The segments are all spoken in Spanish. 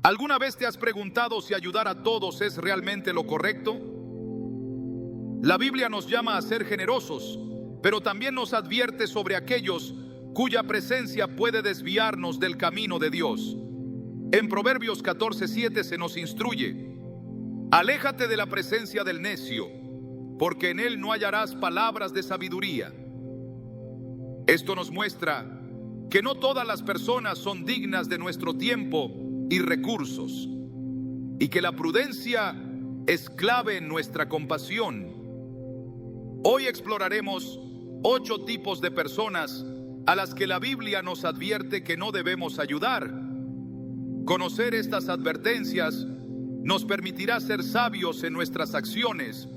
¿Alguna vez te has preguntado si ayudar a todos es realmente lo correcto? La Biblia nos llama a ser generosos, pero también nos advierte sobre aquellos cuya presencia puede desviarnos del camino de Dios. En Proverbios 14:7 se nos instruye: aléjate de la presencia del necio, porque en él no hallarás palabras de sabiduría. Esto nos muestra que no todas las personas son dignas de nuestro tiempo y recursos, y que la prudencia es clave en nuestra compasión. Hoy exploraremos 8 tipos de personas a las que la Biblia nos advierte que no debemos ayudar. Conocer estas advertencias nos permitirá ser sabios en nuestras acciones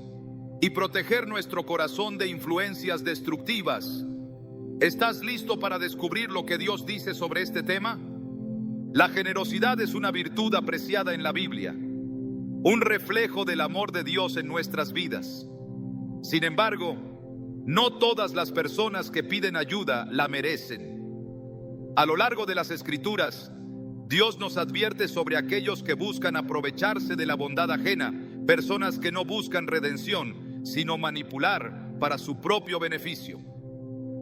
y proteger nuestro corazón de influencias destructivas. ¿Estás listo para descubrir lo que Dios dice sobre este tema? La generosidad es una virtud apreciada en la Biblia, un reflejo del amor de Dios en nuestras vidas. Sin embargo, no todas las personas que piden ayuda la merecen. A lo largo de las Escrituras, Dios nos advierte sobre aquellos que buscan aprovecharse de la bondad ajena, personas que no buscan redención, sino manipular para su propio beneficio.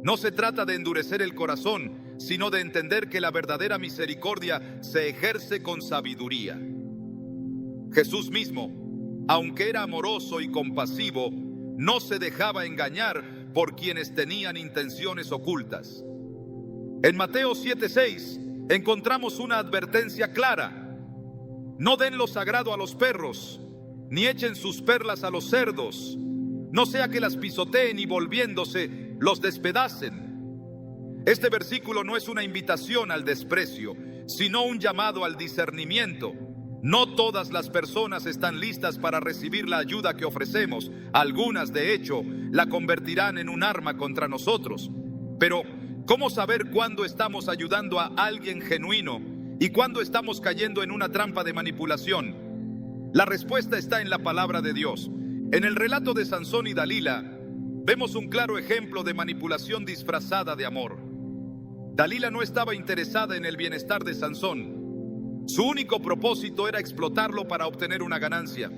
No se trata de endurecer el corazón, sino de entender que la verdadera misericordia se ejerce con sabiduría. Jesús mismo, aunque era amoroso y compasivo, no se dejaba engañar por quienes tenían intenciones ocultas. En Mateo 7:6 encontramos una advertencia clara: no den lo sagrado a los perros, ni echen sus perlas a los cerdos, no sea que las pisoteen y volviéndose los despedacen. Este versículo no es una invitación al desprecio, sino un llamado al discernimiento. No todas las personas están listas para recibir la ayuda que ofrecemos. Algunas, de hecho, la convertirán en un arma contra nosotros. Pero, ¿cómo saber cuándo estamos ayudando a alguien genuino y cuándo estamos cayendo en una trampa de manipulación? La respuesta está en la palabra de Dios. En el relato de Sansón y Dalila, vemos un claro ejemplo de manipulación disfrazada de amor. Dalila no estaba interesada en el bienestar de Sansón. Su único propósito era explotarlo para obtener una ganancia.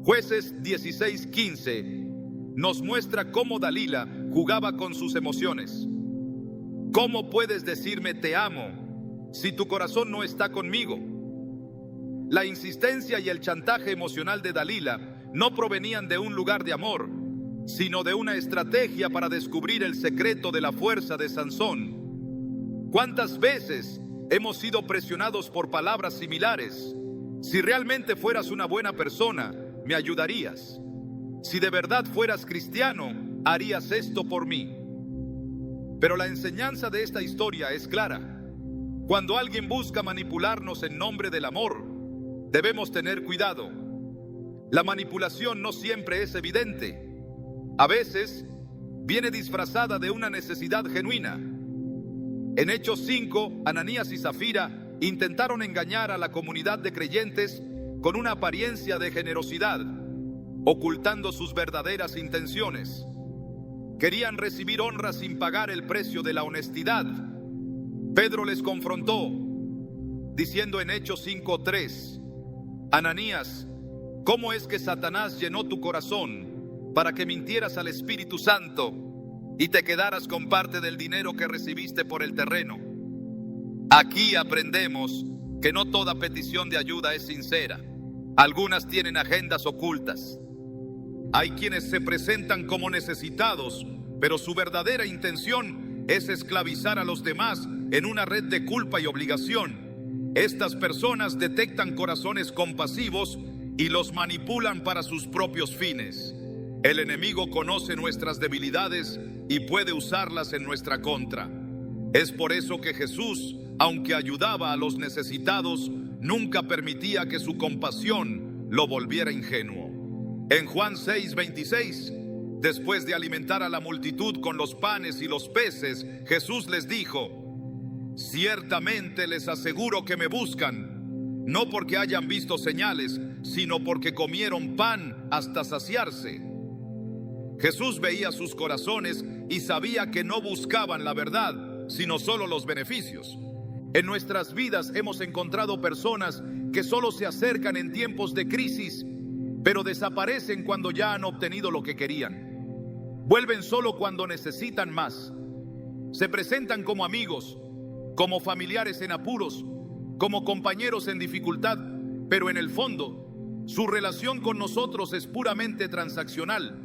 Jueces 16:15 nos muestra cómo Dalila jugaba con sus emociones. ¿Cómo puedes decirme te amo si tu corazón no está conmigo? La insistencia y el chantaje emocional de Dalila no provenían de un lugar de amor, sino de una estrategia para descubrir el secreto de la fuerza de Sansón. ¿Cuántas veces hemos sido presionados por palabras similares? Si realmente fueras una buena persona, me ayudarías. Si de verdad fueras cristiano, harías esto por mí. Pero la enseñanza de esta historia es clara. Cuando alguien busca manipularnos en nombre del amor, debemos tener cuidado. La manipulación no siempre es evidente. A veces, viene disfrazada de una necesidad genuina. En Hechos 5, Ananías y Zafira intentaron engañar a la comunidad de creyentes con una apariencia de generosidad, ocultando sus verdaderas intenciones. Querían recibir honra sin pagar el precio de la honestidad. Pedro les confrontó, diciendo en Hechos 5:3, Ananías, ¿cómo es que Satanás llenó tu corazón para que mintieras al Espíritu Santo y te quedaras con parte del dinero que recibiste por el terreno? Aquí aprendemos que no toda petición de ayuda es sincera. Algunas tienen agendas ocultas. Hay quienes se presentan como necesitados, pero su verdadera intención es esclavizar a los demás en una red de culpa y obligación. Estas personas detectan corazones compasivos y los manipulan para sus propios fines. El enemigo conoce nuestras debilidades y puede usarlas en nuestra contra. Es por eso que Jesús, aunque ayudaba a los necesitados, nunca permitía que su compasión lo volviera ingenuo. En Juan 6:26, después de alimentar a la multitud con los panes y los peces, Jesús les dijo: ciertamente les aseguro que me buscan, no porque hayan visto señales, sino porque comieron pan hasta saciarse. Jesús veía sus corazones y sabía que no buscaban la verdad, sino solo los beneficios. En nuestras vidas hemos encontrado personas que solo se acercan en tiempos de crisis, pero desaparecen cuando ya han obtenido lo que querían. Vuelven solo cuando necesitan más. Se presentan como amigos, como familiares en apuros, como compañeros en dificultad, pero en el fondo, su relación con nosotros es puramente transaccional.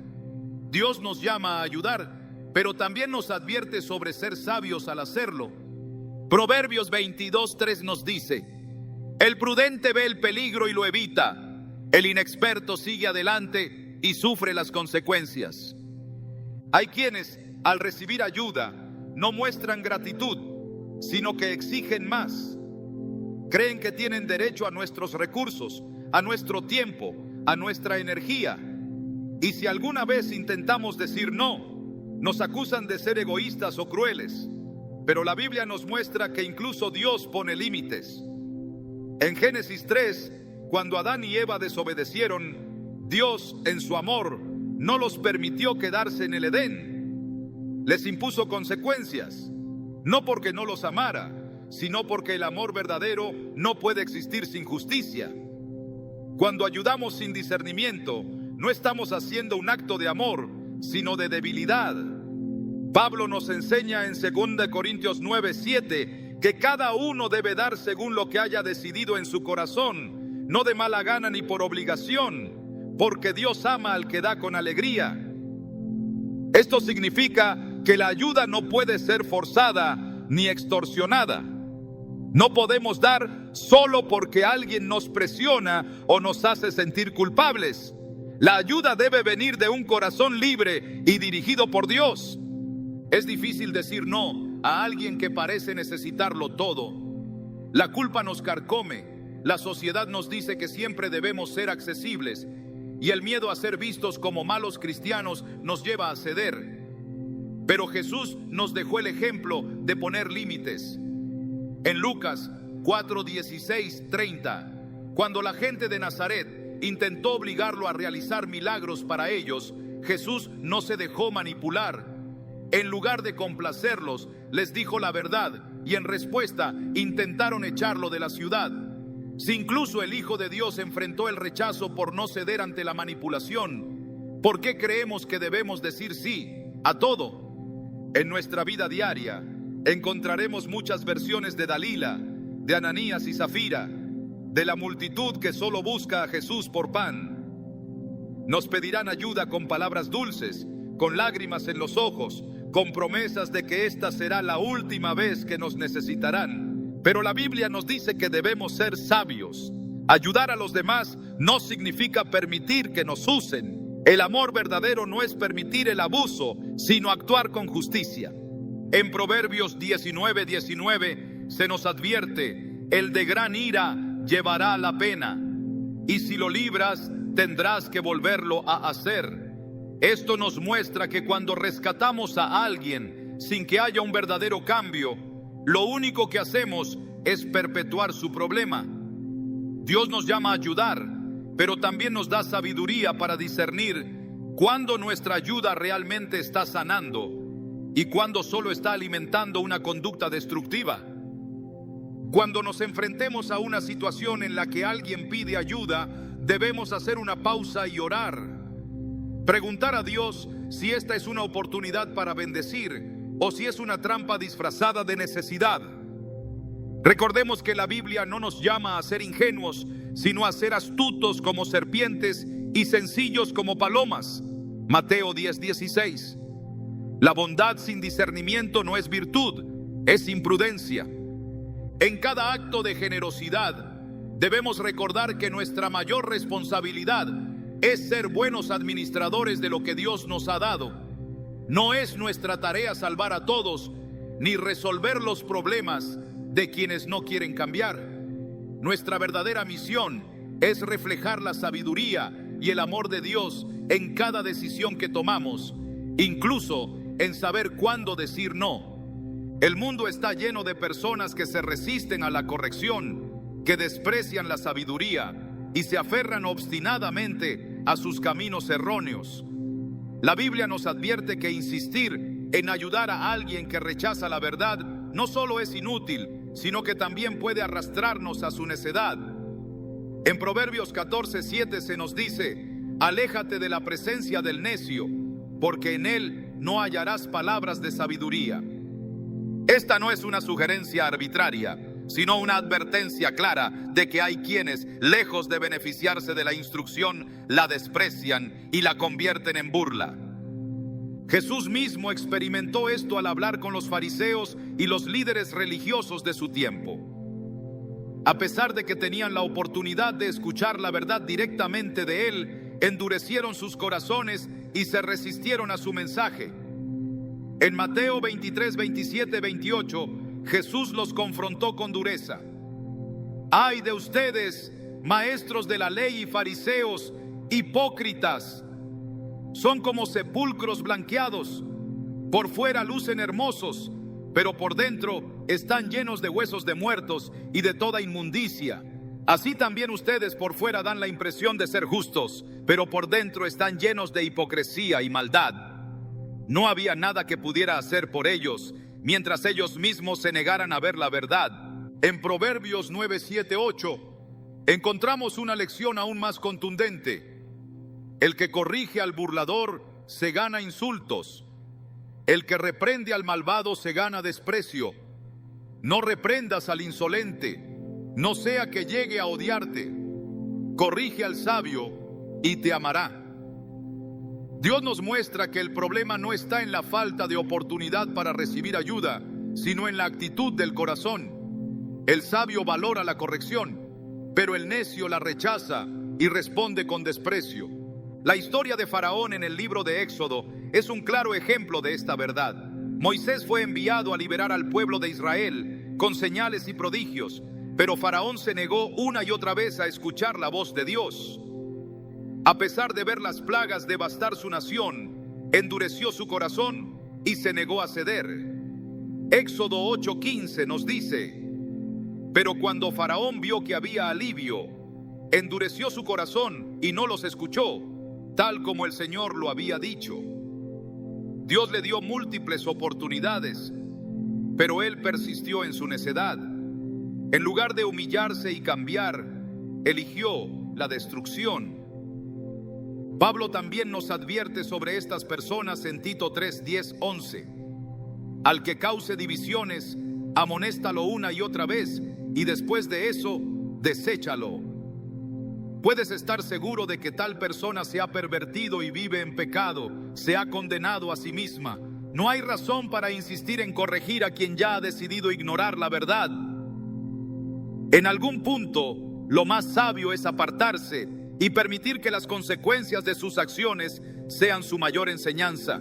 Dios nos llama a ayudar, pero también nos advierte sobre ser sabios al hacerlo. Proverbios 22:3 nos dice: el prudente ve el peligro y lo evita. El inexperto sigue adelante y sufre las consecuencias. Hay quienes, al recibir ayuda, no muestran gratitud, sino que exigen más. Creen que tienen derecho a nuestros recursos, a nuestro tiempo, a nuestra energía. Y si alguna vez intentamos decir no, nos acusan de ser egoístas o crueles. Pero la Biblia nos muestra que incluso Dios pone límites. En Génesis 3, cuando Adán y Eva desobedecieron, Dios, en su amor, no los permitió quedarse en el Edén. Les impuso consecuencias, no porque no los amara, sino porque el amor verdadero no puede existir sin justicia. Cuando ayudamos sin discernimiento, no estamos haciendo un acto de amor, sino de debilidad. Pablo nos enseña en 2 Corintios 9:7 que cada uno debe dar según lo que haya decidido en su corazón, no de mala gana ni por obligación, porque Dios ama al que da con alegría. Esto significa que la ayuda no puede ser forzada ni extorsionada. No podemos dar solo porque alguien nos presiona o nos hace sentir culpables. La ayuda debe venir de un corazón libre y dirigido por Dios. Es difícil decir no a alguien que parece necesitarlo todo. La culpa nos carcome. La sociedad nos dice que siempre debemos ser accesibles, y el miedo a ser vistos como malos cristianos nos lleva a ceder. Pero Jesús nos dejó el ejemplo de poner límites. En Lucas 4:16-30, cuando la gente de Nazaret intentó obligarlo a realizar milagros para ellos, Jesús no se dejó manipular. En lugar de complacerlos, les dijo la verdad, y en respuesta intentaron echarlo de la ciudad. Si incluso el Hijo de Dios enfrentó el rechazo por no ceder ante la manipulación, ¿por qué creemos que debemos decir sí a todo? En nuestra vida diaria encontraremos muchas versiones de Dalila, de Ananías y Zafira, de la multitud que solo busca a Jesús por pan. Nos pedirán ayuda con palabras dulces, con lágrimas en los ojos, con promesas de que esta será la última vez que nos necesitarán. Pero la Biblia nos dice que debemos ser sabios. Ayudar a los demás no significa permitir que nos usen. El amor verdadero no es permitir el abuso, sino actuar con justicia. En Proverbios 19:19 se nos advierte: el de gran ira llevará la pena, y si lo libras, tendrás que volverlo a hacer. Esto nos muestra que cuando rescatamos a alguien sin que haya un verdadero cambio, lo único que hacemos es perpetuar su problema. Dios nos llama a ayudar, pero también nos da sabiduría para discernir cuándo nuestra ayuda realmente está sanando y cuándo solo está alimentando una conducta destructiva. Cuando nos enfrentemos a una situación en la que alguien pide ayuda, debemos hacer una pausa y orar. Preguntar a Dios si esta es una oportunidad para bendecir o si es una trampa disfrazada de necesidad. Recordemos que la Biblia no nos llama a ser ingenuos, sino a ser astutos como serpientes y sencillos como palomas. Mateo 10:16. La bondad sin discernimiento no es virtud, es imprudencia. En cada acto de generosidad debemos recordar que nuestra mayor responsabilidad es ser buenos administradores de lo que Dios nos ha dado. No es nuestra tarea salvar a todos, ni resolver los problemas de quienes no quieren cambiar. Nuestra verdadera misión es reflejar la sabiduría y el amor de Dios en cada decisión que tomamos, incluso en saber cuándo decir no. El mundo está lleno de personas que se resisten a la corrección, que desprecian la sabiduría y se aferran obstinadamente a sus caminos erróneos. La Biblia nos advierte que insistir en ayudar a alguien que rechaza la verdad no solo es inútil, sino que también puede arrastrarnos a su necedad. En Proverbios 14:7 se nos dice: aléjate de la presencia del necio, porque en él no hallarás palabras de sabiduría. Esta no es una sugerencia arbitraria, sino una advertencia clara de que hay quienes, lejos de beneficiarse de la instrucción, la desprecian y la convierten en burla. Jesús mismo experimentó esto al hablar con los fariseos y los líderes religiosos de su tiempo. A pesar de que tenían la oportunidad de escuchar la verdad directamente de él, endurecieron sus corazones y se resistieron a su mensaje. En Mateo 23, 27, 28, Jesús los confrontó con dureza. ¡Ay de ustedes, maestros de la ley y fariseos, hipócritas! Son como sepulcros blanqueados. Por fuera lucen hermosos, pero por dentro están llenos de huesos de muertos y de toda inmundicia. Así también ustedes por fuera dan la impresión de ser justos, pero por dentro están llenos de hipocresía y maldad. No había nada que pudiera hacer por ellos, mientras ellos mismos se negaran a ver la verdad. En Proverbios 9, 7, 8 encontramos una lección aún más contundente. El que corrige al burlador se gana insultos. El que reprende al malvado se gana desprecio. No reprendas al insolente, no sea que llegue a odiarte. Corrige al sabio y te amará. Dios nos muestra que el problema no está en la falta de oportunidad para recibir ayuda, sino en la actitud del corazón. El sabio valora la corrección, pero el necio la rechaza y responde con desprecio. La historia de Faraón en el libro de Éxodo es un claro ejemplo de esta verdad. Moisés fue enviado a liberar al pueblo de Israel con señales y prodigios, pero Faraón se negó una y otra vez a escuchar la voz de Dios. A pesar de ver las plagas devastar su nación, endureció su corazón y se negó a ceder. Éxodo 8:15 nos dice: pero cuando Faraón vio que había alivio, endureció su corazón y no los escuchó, tal como el Señor lo había dicho. Dios le dio múltiples oportunidades, pero él persistió en su necedad. En lugar de humillarse y cambiar, eligió la destrucción. Pablo también nos advierte sobre estas personas en Tito 3, 10, 11. Al que cause divisiones, amonéstalo una y otra vez, y después de eso, deséchalo. Puedes estar seguro de que tal persona se ha pervertido y vive en pecado, se ha condenado a sí misma. No hay razón para insistir en corregir a quien ya ha decidido ignorar la verdad. En algún punto, lo más sabio es apartarse y permitir que las consecuencias de sus acciones sean su mayor enseñanza.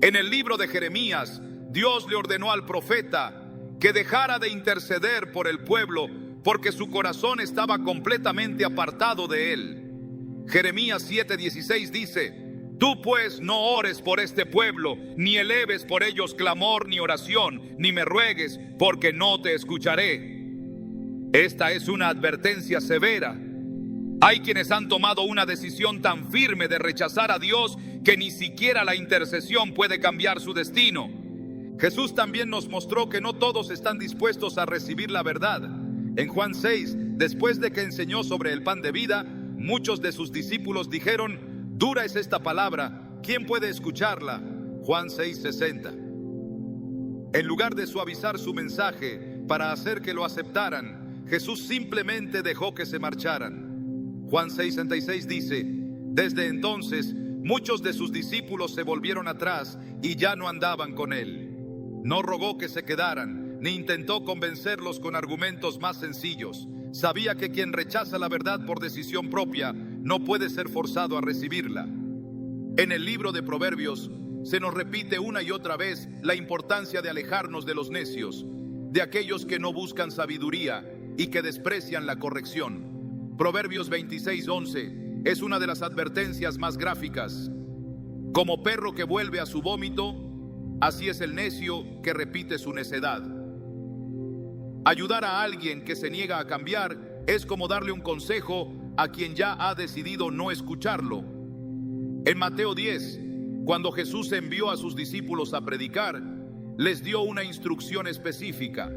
En el libro de Jeremías, Dios le ordenó al profeta que dejara de interceder por el pueblo, porque su corazón estaba completamente apartado de él. Jeremías 7:16 dice: tú pues no ores por este pueblo, ni eleves por ellos clamor ni oración, ni me ruegues, porque no te escucharé. Esta es una advertencia severa. Hay quienes han tomado una decisión tan firme de rechazar a Dios que ni siquiera la intercesión puede cambiar su destino. Jesús también nos mostró que no todos están dispuestos a recibir la verdad. En Juan 6, después de que enseñó sobre el pan de vida, muchos de sus discípulos dijeron: dura es esta palabra, ¿quién puede escucharla? Juan 6:60. En lugar de suavizar su mensaje para hacer que lo aceptaran, Jesús simplemente dejó que se marcharan. Juan 6:66 dice: desde entonces muchos de sus discípulos se volvieron atrás y ya no andaban con él. No rogó que se quedaran, ni intentó convencerlos con argumentos más sencillos. Sabía que quien rechaza la verdad por decisión propia no puede ser forzado a recibirla. En el libro de Proverbios se nos repite una y otra vez la importancia de alejarnos de los necios, de aquellos que no buscan sabiduría y que desprecian la corrección. Proverbios 26:11 es una de las advertencias más gráficas. Como perro que vuelve a su vómito, así es el necio que repite su necedad. Ayudar a alguien que se niega a cambiar es como darle un consejo a quien ya ha decidido no escucharlo. En Mateo 10, cuando Jesús envió a sus discípulos a predicar, les dio una instrucción específica.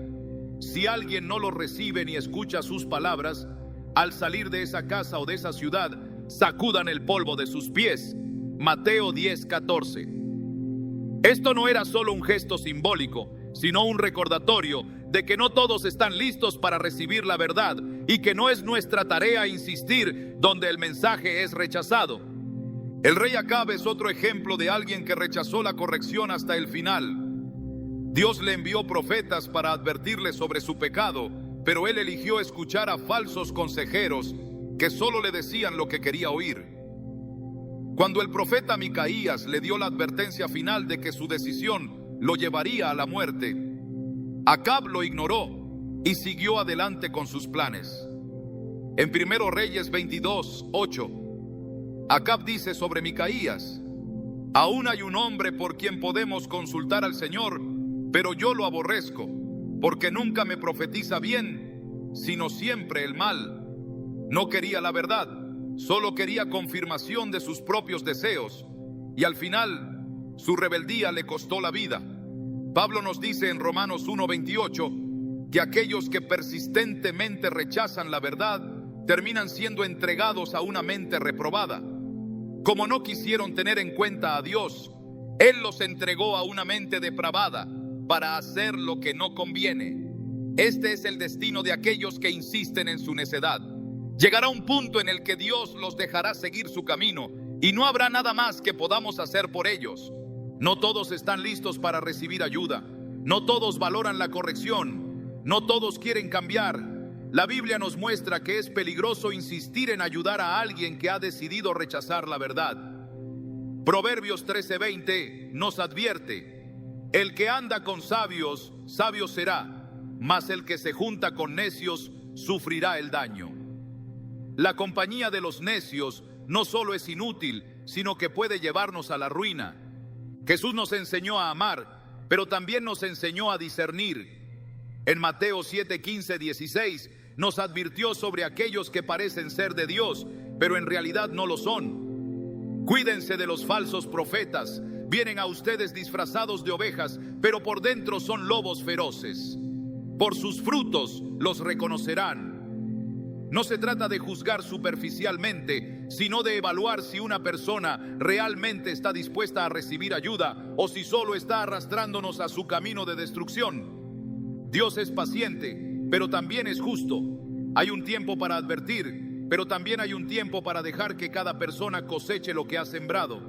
Si alguien no lo recibe ni escucha sus palabras, al salir de esa casa o de esa ciudad, sacudan el polvo de sus pies. Mateo 10:14. Esto no era solo un gesto simbólico, sino un recordatorio de que no todos están listos para recibir la verdad y que no es nuestra tarea insistir donde el mensaje es rechazado. El rey Acab es otro ejemplo de alguien que rechazó la corrección hasta el final. Dios le envió profetas para advertirle sobre su pecado, pero él eligió escuchar a falsos consejeros que solo le decían lo que quería oír. Cuando el profeta Micaías le dio la advertencia final de que su decisión lo llevaría a la muerte, Acab lo ignoró y siguió adelante con sus planes. En 1 Reyes 22:8, Acab dice sobre Micaías: aún hay un hombre por quien podemos consultar al Señor, pero yo lo aborrezco, porque nunca me profetiza bien, sino siempre el mal. No quería la verdad, solo quería confirmación de sus propios deseos, y al final su rebeldía le costó la vida. Pablo nos dice en Romanos 1:28 que aquellos que persistentemente rechazan la verdad terminan siendo entregados a una mente reprobada. Como no quisieron tener en cuenta a Dios, Él los entregó a una mente depravada para hacer lo que no conviene. Este es el destino de aquellos que insisten en su necedad. Llegará un punto en el que Dios los dejará seguir su camino y no habrá nada más que podamos hacer por ellos. No todos están listos para recibir ayuda. No todos valoran la corrección. No todos quieren cambiar. La Biblia nos muestra que es peligroso insistir en ayudar a alguien que ha decidido rechazar la verdad. Proverbios 13:20 nos advierte: el que anda con sabios, sabio será, mas el que se junta con necios sufrirá el daño. La compañía de los necios no solo es inútil, sino que puede llevarnos a la ruina. Jesús nos enseñó a amar, pero también nos enseñó a discernir. En Mateo 7:15-16 nos advirtió sobre aquellos que parecen ser de Dios, pero en realidad no lo son. Cuídense de los falsos profetas. Vienen a ustedes disfrazados de ovejas, pero por dentro son lobos feroces. Por sus frutos los reconocerán. No se trata de juzgar superficialmente, sino de evaluar si una persona realmente está dispuesta a recibir ayuda o si solo está arrastrándonos a su camino de destrucción. Dios es paciente, pero también es justo. Hay un tiempo para advertir, pero también hay un tiempo para dejar que cada persona coseche lo que ha sembrado.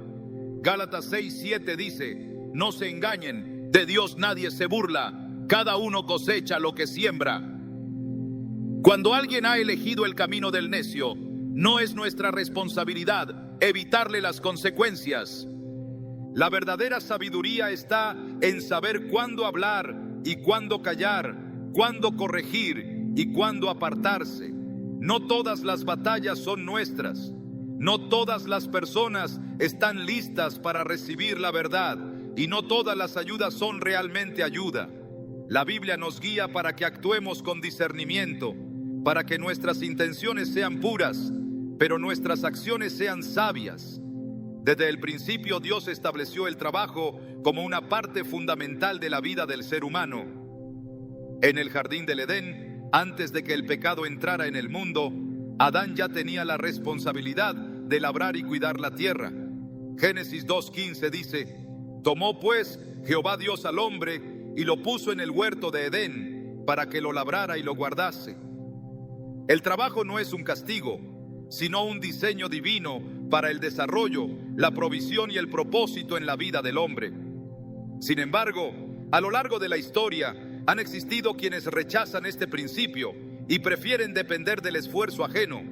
Gálatas 6:7 dice: no se engañen, de Dios nadie se burla, cada uno cosecha lo que siembra. Cuando alguien ha elegido el camino del necio, no es nuestra responsabilidad evitarle las consecuencias. La verdadera sabiduría está en saber cuándo hablar y cuándo callar, cuándo corregir y cuándo apartarse. No todas las batallas son nuestras. No todas las personas están listas para recibir la verdad y no todas las ayudas son realmente ayuda. La Biblia nos guía para que actuemos con discernimiento, para que nuestras intenciones sean puras, pero nuestras acciones sean sabias. Desde el principio Dios estableció el trabajo como una parte fundamental de la vida del ser humano. En el jardín del Edén, antes de que el pecado entrara en el mundo, Adán ya tenía la responsabilidad de labrar y cuidar la tierra. Génesis 2:15 dice: tomó pues Jehová Dios al hombre y lo puso en el huerto de Edén para que lo labrara y lo guardase. El trabajo no es un castigo, sino un diseño divino para el desarrollo, la provisión y el propósito en la vida del hombre. Sin embargo, a lo largo de la historia han existido quienes rechazan este principio y prefieren depender del esfuerzo ajeno.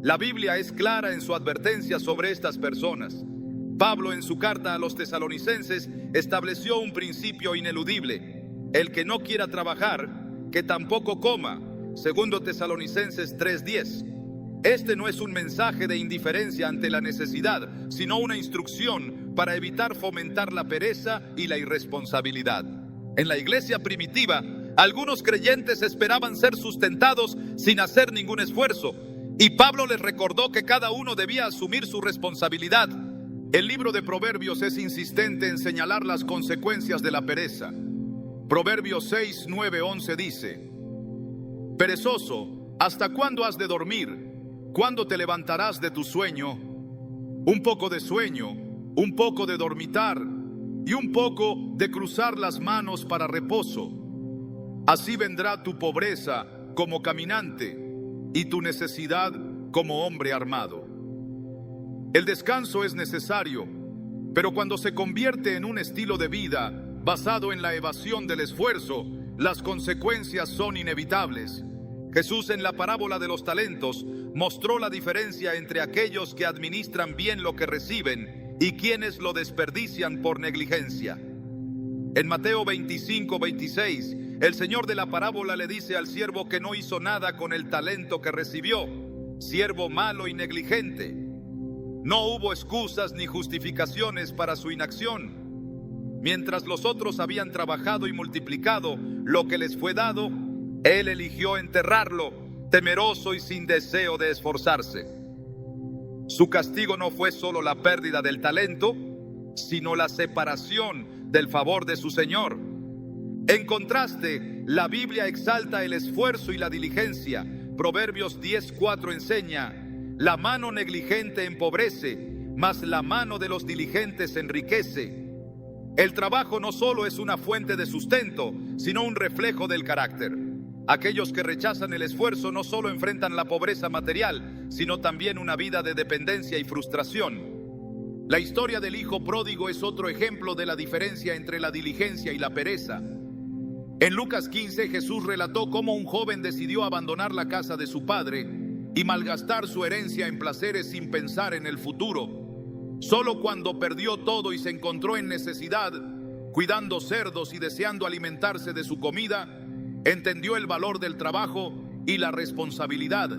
La Biblia es clara en su advertencia sobre estas personas. Pablo, en su carta a los tesalonicenses, estableció un principio ineludible: el que no quiera trabajar, que tampoco coma. 2 Tesalonicenses 3:10. Este no es un mensaje de indiferencia ante la necesidad, sino una instrucción para evitar fomentar la pereza y la irresponsabilidad. En la iglesia primitiva, algunos creyentes esperaban ser sustentados sin hacer ningún esfuerzo, y Pablo les recordó que cada uno debía asumir su responsabilidad. El libro de Proverbios es insistente en señalar las consecuencias de la pereza. Proverbios 6, 9, 11 dice: Perezoso, ¿hasta cuándo has de dormir? ¿Cuándo te levantarás de tu sueño? Un poco de sueño, un poco de dormitar y un poco de cruzar las manos para reposo. Así vendrá tu pobreza como caminante y tu necesidad como hombre armado. El descanso es necesario, pero cuando se convierte en un estilo de vida basado en la evasión del esfuerzo, las consecuencias son inevitables. Jesús, en la parábola de los talentos, mostró la diferencia entre aquellos que administran bien lo que reciben y quienes lo desperdician por negligencia. En Mateo 25, 26, el Señor de la parábola le dice al siervo que no hizo nada con el talento que recibió: siervo malo y negligente. No hubo excusas ni justificaciones para su inacción. Mientras los otros habían trabajado y multiplicado lo que les fue dado, él eligió enterrarlo, temeroso y sin deseo de esforzarse. Su castigo no fue solo la pérdida del talento, sino la separación del favor de su Señor. En contraste, la Biblia exalta el esfuerzo y la diligencia. Proverbios 10:4 enseña: la mano negligente empobrece, mas la mano de los diligentes enriquece. El trabajo no solo es una fuente de sustento, sino un reflejo del carácter. Aquellos que rechazan el esfuerzo no solo enfrentan la pobreza material, sino también una vida de dependencia y frustración. La historia del hijo pródigo es otro ejemplo de la diferencia entre la diligencia y la pereza. En Lucas 15, Jesús relató cómo un joven decidió abandonar la casa de su padre y malgastar su herencia en placeres sin pensar en el futuro. Solo cuando perdió todo y se encontró en necesidad, cuidando cerdos y deseando alimentarse de su comida, entendió el valor del trabajo y la responsabilidad.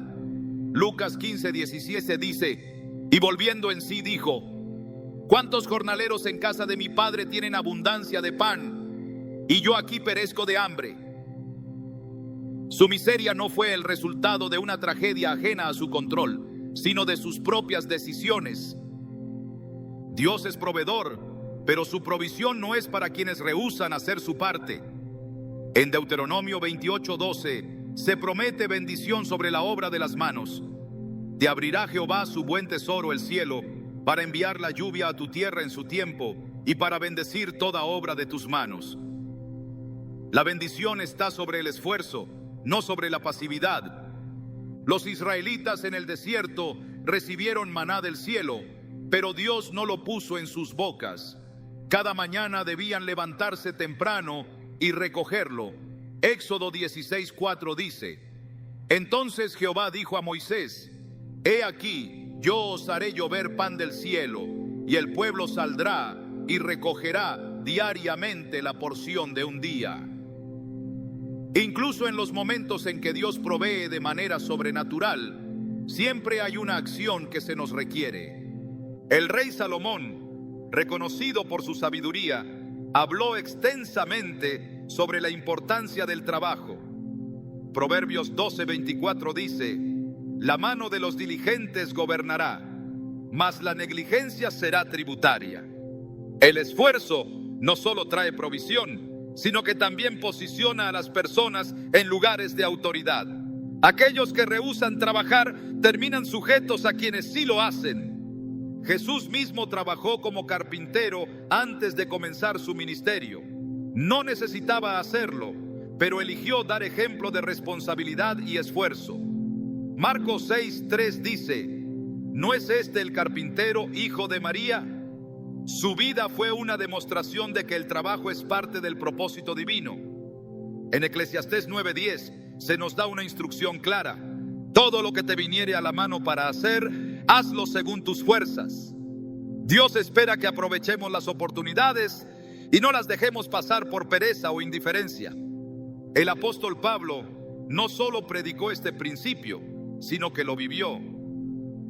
Lucas 15:17 dice: y volviendo en sí dijo: ¿cuántos jornaleros en casa de mi padre tienen abundancia de pan, y yo aquí perezco de hambre? Su miseria no fue el resultado de una tragedia ajena a su control, sino de sus propias decisiones. Dios es proveedor, pero su provisión no es para quienes rehúsan hacer su parte. En Deuteronomio 28:12 se promete bendición sobre la obra de las manos. Te abrirá Jehová su buen tesoro, el cielo, para enviar la lluvia a tu tierra en su tiempo y para bendecir toda obra de tus manos. La bendición está sobre el esfuerzo, no sobre la pasividad. Los israelitas en el desierto recibieron maná del cielo, pero Dios no lo puso en sus bocas. Cada mañana debían levantarse temprano y recogerlo. Éxodo 16:4 dice: entonces Jehová dijo a Moisés: he aquí, yo os haré llover pan del cielo, y el pueblo saldrá y recogerá diariamente la porción de un día. Incluso en los momentos en que Dios provee de manera sobrenatural, siempre hay una acción que se nos requiere. El rey Salomón, reconocido por su sabiduría, habló extensamente sobre la importancia del trabajo. Proverbios 12:24 dice: la mano de los diligentes gobernará, mas la negligencia será tributaria. El esfuerzo no solo trae provisión, sino que también posiciona a las personas en lugares de autoridad. Aquellos que rehúsan trabajar terminan sujetos a quienes sí lo hacen. Jesús mismo trabajó como carpintero antes de comenzar su ministerio. No necesitaba hacerlo, pero eligió dar ejemplo de responsabilidad y esfuerzo. Marcos 6:3 dice: ¿no es este el carpintero, hijo de María? Su vida fue una demostración de que el trabajo es parte del propósito divino. En Eclesiastés 9:10 se nos da una instrucción clara: todo lo que te viniere a la mano para hacer, hazlo según tus fuerzas. Dios espera que aprovechemos las oportunidades y no las dejemos pasar por pereza o indiferencia. El apóstol Pablo no solo predicó este principio, sino que lo vivió.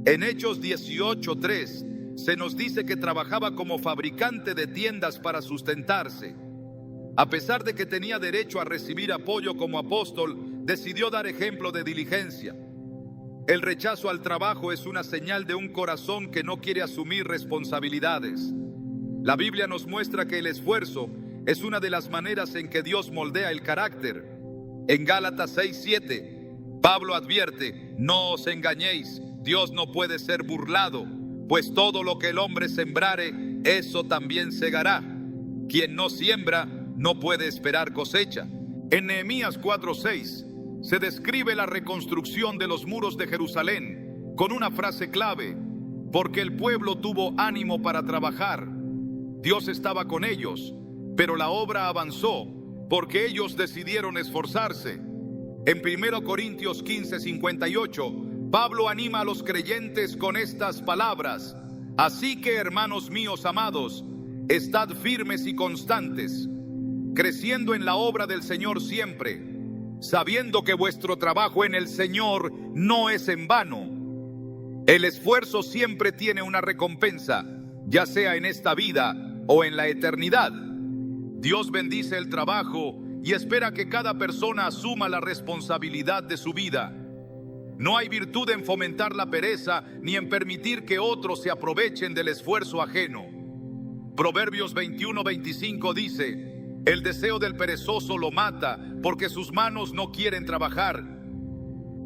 En Hechos 18:3 se nos dice que trabajaba como fabricante de tiendas para sustentarse. A pesar de que tenía derecho a recibir apoyo como apóstol, decidió dar ejemplo de diligencia. El rechazo al trabajo es una señal de un corazón que no quiere asumir responsabilidades. La Biblia nos muestra que el esfuerzo es una de las maneras en que Dios moldea el carácter. En Gálatas 6:7, Pablo advierte: no os engañéis, Dios no puede ser burlado, pues todo lo que el hombre sembrare, eso también segará. Quien no siembra, no puede esperar cosecha. En Nehemías 4:6 se describe la reconstrucción de los muros de Jerusalén con una frase clave: porque el pueblo tuvo ánimo para trabajar. Dios estaba con ellos, pero la obra avanzó porque ellos decidieron esforzarse. En 1 Corintios 15:58, Pablo anima a los creyentes con estas palabras: así que, hermanos míos amados, estad firmes y constantes, creciendo en la obra del Señor siempre, sabiendo que vuestro trabajo en el Señor no es en vano. El esfuerzo siempre tiene una recompensa, ya sea en esta vida o en la eternidad. Dios bendice el trabajo y espera que cada persona asuma la responsabilidad de su vida. No hay virtud en fomentar la pereza ni en permitir que otros se aprovechen del esfuerzo ajeno. Proverbios 21:25 dice: el deseo del perezoso lo mata, porque sus manos no quieren trabajar.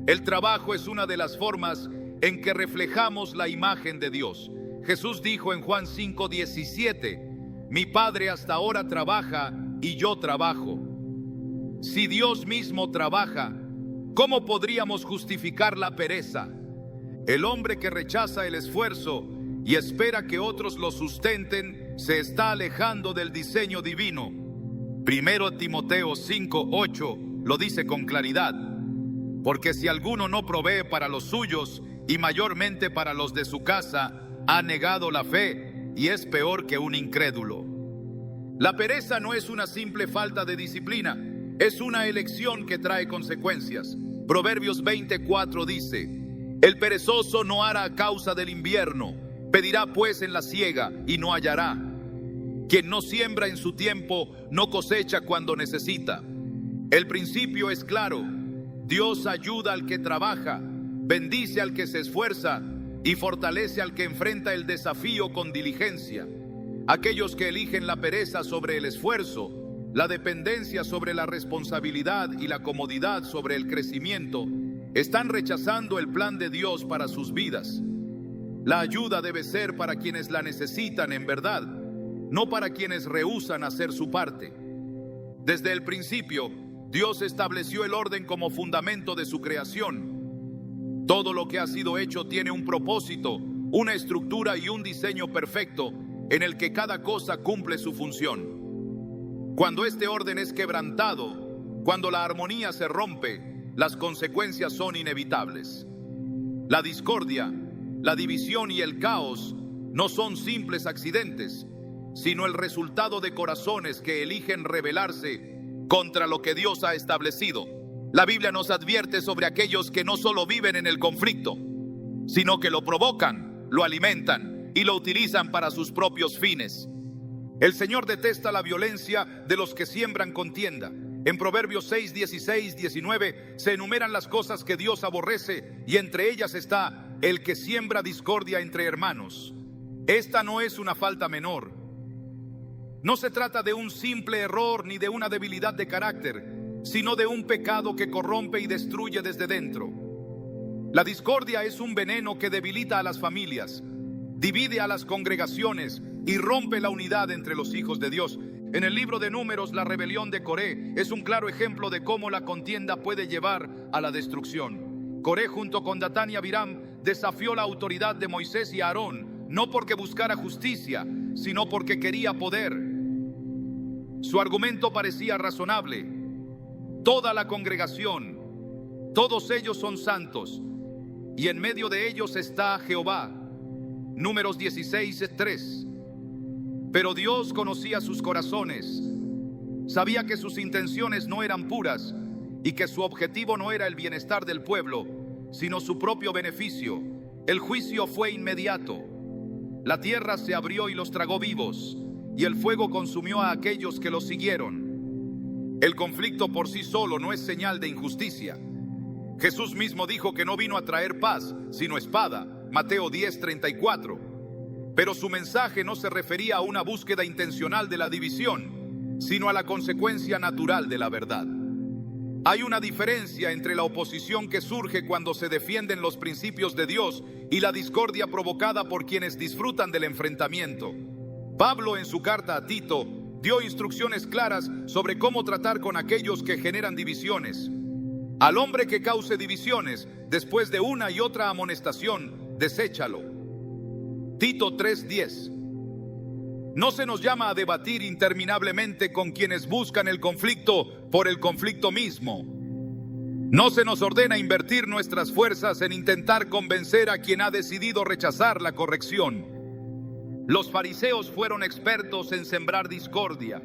El trabajo es una de las formas en que reflejamos la imagen de Dios. Jesús dijo en Juan 5:17: mi Padre hasta ahora trabaja y yo trabajo. Si Dios mismo trabaja, ¿cómo podríamos justificar la pereza? El hombre que rechaza el esfuerzo y espera que otros lo sustenten se está alejando del diseño divino. 1 Timoteo 5:8 lo dice con claridad: porque si alguno no provee para los suyos y mayormente para los de su casa, ha negado la fe y es peor que un incrédulo. La pereza no es una simple falta de disciplina, es una elección que trae consecuencias. Proverbios 20:4 dice: el perezoso no hará a causa del invierno, pedirá pues en la siega y no hallará. Quien no siembra en su tiempo, no cosecha cuando necesita. El principio es claro: Dios ayuda al que trabaja, bendice al que se esfuerza y fortalece al que enfrenta el desafío con diligencia. Aquellos que eligen la pereza sobre el esfuerzo, la dependencia sobre la responsabilidad y la comodidad sobre el crecimiento, están rechazando el plan de Dios para sus vidas. La ayuda debe ser para quienes la necesitan en verdad, no para quienes rehúsan hacer su parte. Desde el principio, Dios estableció el orden como fundamento de su creación. Todo lo que ha sido hecho tiene un propósito, una estructura y un diseño perfecto en el que cada cosa cumple su función. Cuando este orden es quebrantado, cuando la armonía se rompe, las consecuencias son inevitables. La discordia, la división y el caos no son simples accidentes, sino el resultado de corazones que eligen rebelarse contra lo que Dios ha establecido. La Biblia nos advierte sobre aquellos que no solo viven en el conflicto, sino que lo provocan, lo alimentan y lo utilizan para sus propios fines. El Señor detesta la violencia de los que siembran contienda. En Proverbios 6, 16, 19 se enumeran las cosas que Dios aborrece, y entre ellas está el que siembra discordia entre hermanos. Esta no es una falta menor. No se trata de un simple error ni de una debilidad de carácter, sino de un pecado que corrompe y destruye desde dentro. La discordia es un veneno que debilita a las familias, divide a las congregaciones y rompe la unidad entre los hijos de Dios. En el libro de Números, la rebelión de Coré es un claro ejemplo de cómo la contienda puede llevar a la destrucción. Coré, junto con Datán y Abiram, desafió la autoridad de Moisés y Aarón, no porque buscara justicia, sino porque quería poder. Su argumento parecía razonable: toda la congregación, todos ellos son santos, y en medio de ellos está Jehová. Números 16:3. Pero Dios conocía sus corazones, sabía que sus intenciones no eran puras y que su objetivo no era el bienestar del pueblo, sino su propio beneficio. El juicio fue inmediato. La tierra se abrió y los tragó vivos, y el fuego consumió a aquellos que los siguieron. El conflicto por sí solo no es señal de injusticia. Jesús mismo dijo que no vino a traer paz, sino espada, Mateo 10:34. Pero su mensaje no se refería a una búsqueda intencional de la división, sino a la consecuencia natural de la verdad. Hay una diferencia entre la oposición que surge cuando se defienden los principios de Dios y la discordia provocada por quienes disfrutan del enfrentamiento. Pablo, en su carta a Tito, dio instrucciones claras sobre cómo tratar con aquellos que generan divisiones. Al hombre que cause divisiones, después de una y otra amonestación, deséchalo. Tito 3:10. No se nos llama a debatir interminablemente con quienes buscan el conflicto por el conflicto mismo. No se nos ordena invertir nuestras fuerzas en intentar convencer a quien ha decidido rechazar la corrección. Los fariseos fueron expertos en sembrar discordia.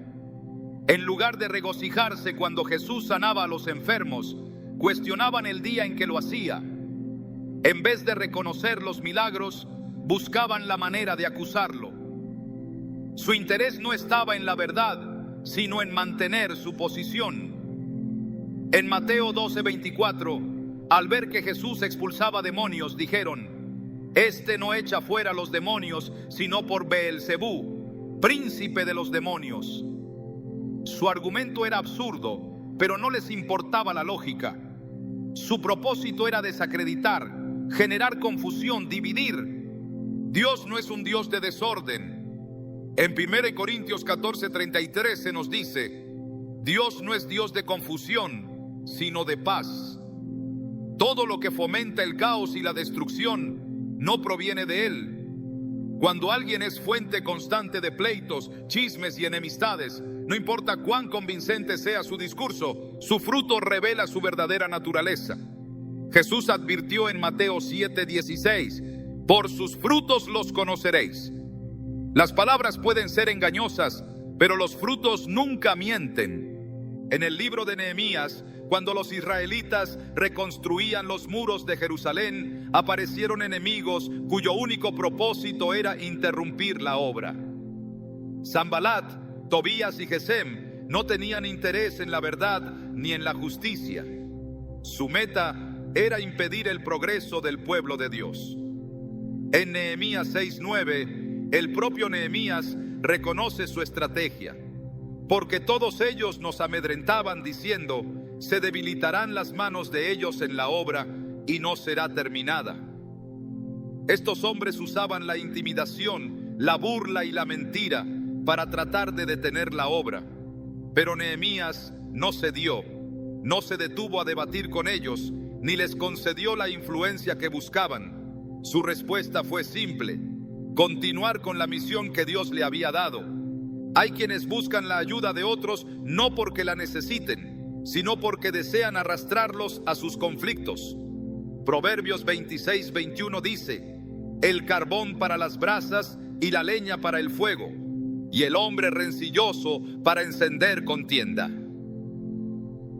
En lugar de regocijarse cuando Jesús sanaba a los enfermos, cuestionaban el día en que lo hacía. En vez de reconocer los milagros, buscaban la manera de acusarlo. Su interés no estaba en la verdad, sino en mantener su posición. En Mateo 12:24, al ver que Jesús expulsaba demonios, dijeron: Este no echa fuera los demonios, sino por Beelzebú, príncipe de los demonios. Su argumento era absurdo, pero no les importaba la lógica. Su propósito era desacreditar, generar confusión, dividir. Dios no es un Dios de desorden. En 1 Corintios 14:33 se nos dice: Dios no es Dios de confusión, sino de paz. Todo lo que fomenta el caos y la destrucción no proviene de Él. Cuando alguien es fuente constante de pleitos, chismes y enemistades, no importa cuán convincente sea su discurso, su fruto revela su verdadera naturaleza. Jesús advirtió en Mateo 7:16: Por sus frutos los conoceréis. Las palabras pueden ser engañosas, pero los frutos nunca mienten. En el libro de Nehemías, cuando los israelitas reconstruían los muros de Jerusalén, aparecieron enemigos cuyo único propósito era interrumpir la obra. Sanbalat, Tobías y Gesem no tenían interés en la verdad ni en la justicia. Su meta era impedir el progreso del pueblo de Dios. En Nehemías 6:9, el propio Nehemías reconoce su estrategia. Porque todos ellos nos amedrentaban diciendo: se debilitarán las manos de ellos en la obra y no será terminada. Estos hombres usaban la intimidación, la burla y la mentira para tratar de detener la obra. Pero Nehemías no cedió, no se detuvo a debatir con ellos, ni les concedió la influencia que buscaban. Su respuesta fue simple: continuar con la misión que Dios le había dado. Hay quienes buscan la ayuda de otros no porque la necesiten, sino porque desean arrastrarlos a sus conflictos. Proverbios 26:21 dice: el carbón para las brasas y la leña para el fuego, y el hombre rencilloso para encender contienda.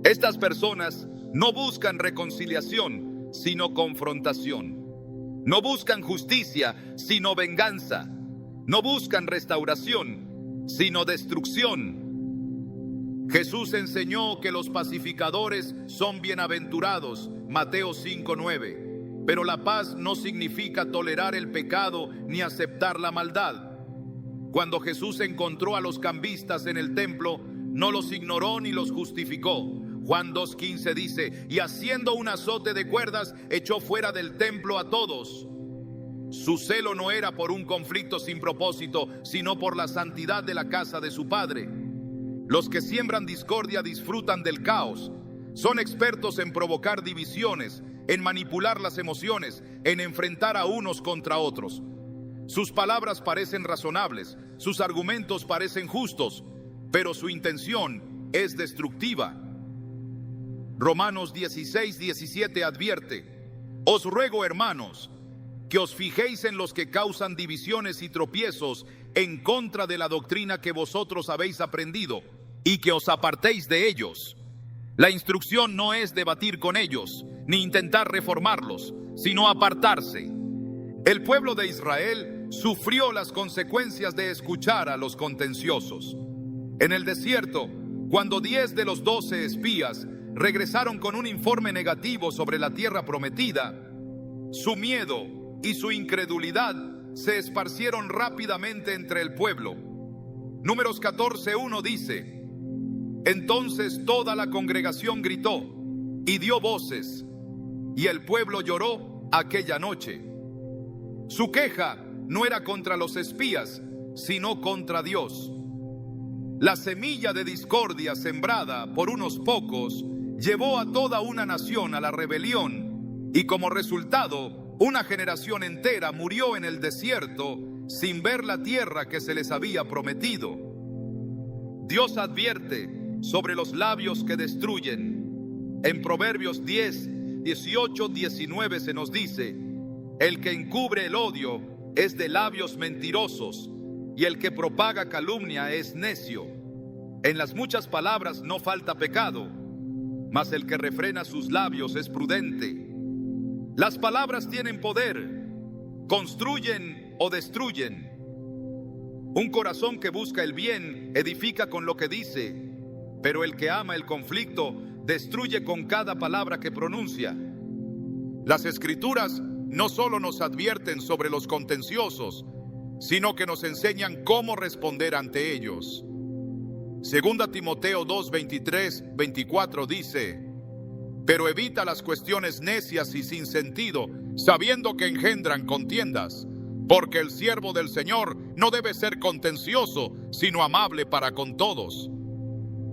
Estas personas no buscan reconciliación, sino confrontación. No buscan justicia, sino venganza. No buscan restauración, sino destrucción. Jesús enseñó que los pacificadores son bienaventurados, Mateo 5:9. Pero la paz no significa tolerar el pecado ni aceptar la maldad. Cuando Jesús encontró a los cambistas en el templo, no los ignoró ni los justificó. Juan 2:15 dice: y haciendo un azote de cuerdas, echó fuera del templo a todos. Su celo no era por un conflicto sin propósito, sino por la santidad de la casa de su Padre. Los que siembran discordia disfrutan del caos. Son expertos en provocar divisiones, en manipular las emociones, en enfrentar a unos contra otros. Sus palabras parecen razonables, sus argumentos parecen justos, pero su intención es destructiva. Romanos 16:17 advierte: os ruego, hermanos, que os fijéis en los que causan divisiones y tropiezos en contra de la doctrina que vosotros habéis aprendido, y que os apartéis de ellos. La instrucción no es debatir con ellos, ni intentar reformarlos, sino apartarse. El pueblo de Israel sufrió las consecuencias de escuchar a los contenciosos. En el desierto, cuando 10 de los 12 espías regresaron con un informe negativo sobre la tierra prometida, su miedo y su incredulidad se esparcieron rápidamente entre el pueblo. Números 14:1 dice: entonces toda la congregación gritó y dio voces, y el pueblo lloró aquella noche. Su queja no era contra los espías, sino contra Dios. La semilla de discordia sembrada por unos pocos llevó a toda una nación a la rebelión, y como resultado, una generación entera murió en el desierto sin ver la tierra que se les había prometido. Dios advierte sobre los labios que destruyen. En Proverbios 10, 18, 19 se nos dice: el que encubre el odio es de labios mentirosos, y el que propaga calumnia es necio. En las muchas palabras no falta pecado, mas el que refrena sus labios es prudente. Las palabras tienen poder, construyen o destruyen. Un corazón que busca el bien edifica con lo que dice, pero el que ama el conflicto destruye con cada palabra que pronuncia. Las Escrituras no solo nos advierten sobre los contenciosos, sino que nos enseñan cómo responder ante ellos. Segunda Timoteo 2, 23, 24 dice: pero evita las cuestiones necias y sin sentido, sabiendo que engendran contiendas, porque el siervo del Señor no debe ser contencioso, sino amable para con todos.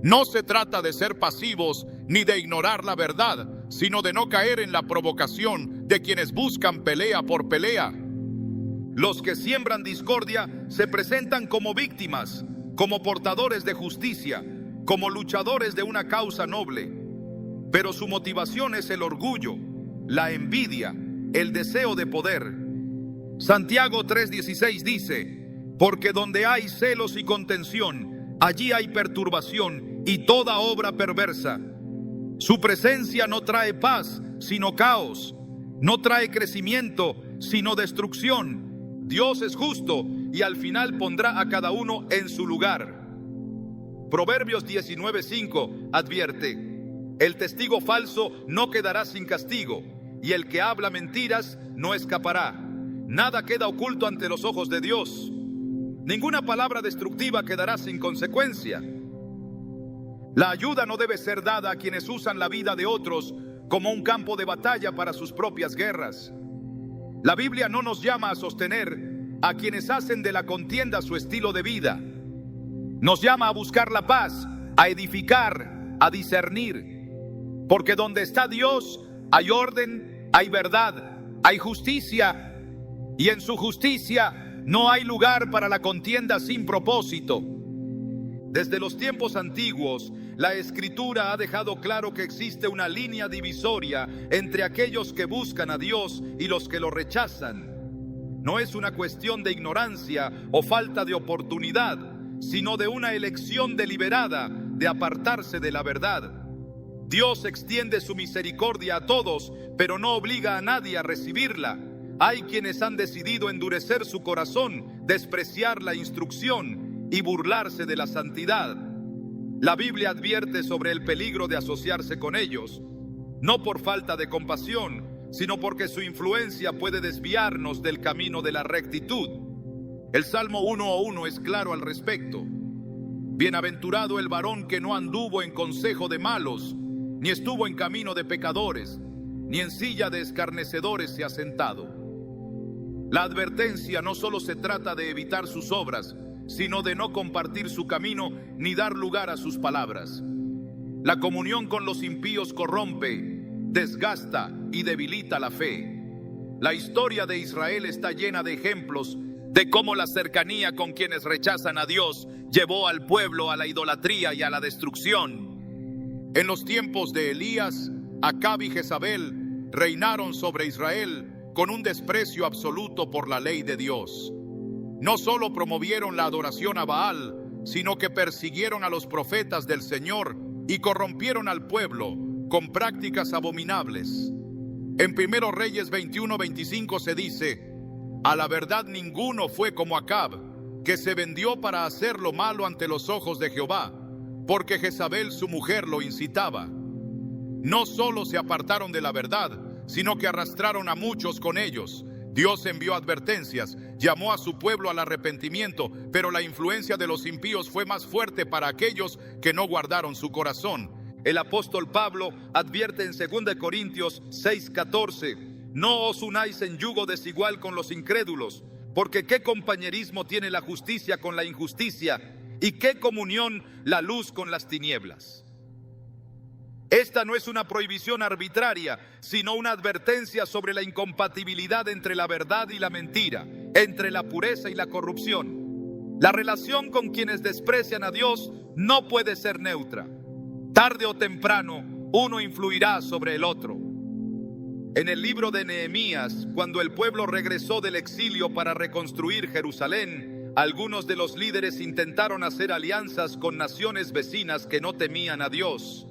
No se trata de ser pasivos ni de ignorar la verdad, sino de no caer en la provocación de quienes buscan pelea por pelea. Los que siembran discordia se presentan como víctimas, como portadores de justicia, como luchadores de una causa noble. Pero su motivación es el orgullo, la envidia, el deseo de poder. Santiago 3:16 dice: porque donde hay celos y contención, allí hay perturbación y toda obra perversa. Su presencia no trae paz, sino caos. No trae crecimiento, sino destrucción. Dios es justo y al final pondrá a cada uno en su lugar. Proverbios 19:5 advierte: el testigo falso no quedará sin castigo, y el que habla mentiras no escapará. Nada queda oculto ante los ojos de Dios. Ninguna palabra destructiva quedará sin consecuencia. La ayuda no debe ser dada a quienes usan la vida de otros como un campo de batalla para sus propias guerras. La Biblia no nos llama a sostener a quienes hacen de la contienda su estilo de vida. Nos llama a buscar la paz, a edificar, a discernir. Porque donde está Dios, hay orden, hay verdad, hay justicia, y en su justicia no hay lugar para la contienda sin propósito. Desde los tiempos antiguos, la Escritura ha dejado claro que existe una línea divisoria entre aquellos que buscan a Dios y los que lo rechazan. No es una cuestión de ignorancia o falta de oportunidad, sino de una elección deliberada de apartarse de la verdad. Dios extiende su misericordia a todos, pero no obliga a nadie a recibirla. Hay quienes han decidido endurecer su corazón, despreciar la instrucción y burlarse de la santidad. La Biblia advierte sobre el peligro de asociarse con ellos, no por falta de compasión, sino porque su influencia puede desviarnos del camino de la rectitud. El Salmo 1:1 es claro al respecto. Bienaventurado el varón que no anduvo en consejo de malos, ni estuvo en camino de pecadores, ni en silla de escarnecedores se ha sentado. La advertencia no solo se trata de evitar sus obras, sino de no compartir su camino ni dar lugar a sus palabras. La comunión con los impíos corrompe, desgasta y debilita la fe. La historia de Israel está llena de ejemplos de cómo la cercanía con quienes rechazan a Dios llevó al pueblo a la idolatría y a la destrucción. En los tiempos de Elías, Acab y Jezabel reinaron sobre Israel con un desprecio absoluto por la ley de Dios. No solo promovieron la adoración a Baal, sino que persiguieron a los profetas del Señor y corrompieron al pueblo con prácticas abominables. En 1 Reyes 21:25 se dice: a la verdad ninguno fue como Acab, que se vendió para hacer lo malo ante los ojos de Jehová, porque Jezabel su mujer lo incitaba. No solo se apartaron de la verdad, sino que arrastraron a muchos con ellos. Dios envió advertencias, llamó a su pueblo al arrepentimiento, pero la influencia de los impíos fue más fuerte para aquellos que no guardaron su corazón. El apóstol Pablo advierte en 2 Corintios 6:14: no os unáis en yugo desigual con los incrédulos, porque ¿qué compañerismo tiene la justicia con la injusticia? ¿Y qué comunión la luz con las tinieblas? Esta no es una prohibición arbitraria, sino una advertencia sobre la incompatibilidad entre la verdad y la mentira, entre la pureza y la corrupción. La relación con quienes desprecian a Dios no puede ser neutra. Tarde o temprano, uno influirá sobre el otro. En el libro de Nehemías, cuando el pueblo regresó del exilio para reconstruir Jerusalén, algunos de los líderes intentaron hacer alianzas con naciones vecinas que no temían a Dios.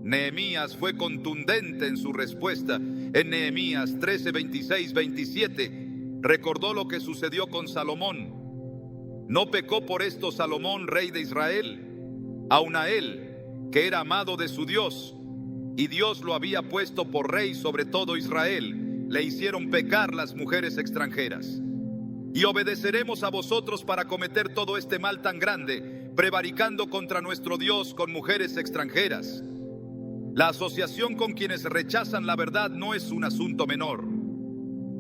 Nehemías fue contundente en su respuesta. En Nehemías 13, 26, 27, recordó lo que sucedió con Salomón. ¿No pecó por esto Salomón, rey de Israel? Aun a él, que era amado de su Dios, y Dios lo había puesto por rey sobre todo Israel, le hicieron pecar las mujeres extranjeras. Y obedeceremos a vosotros para cometer todo este mal tan grande, prevaricando contra nuestro Dios con mujeres extranjeras. La asociación con quienes rechazan la verdad no es un asunto menor.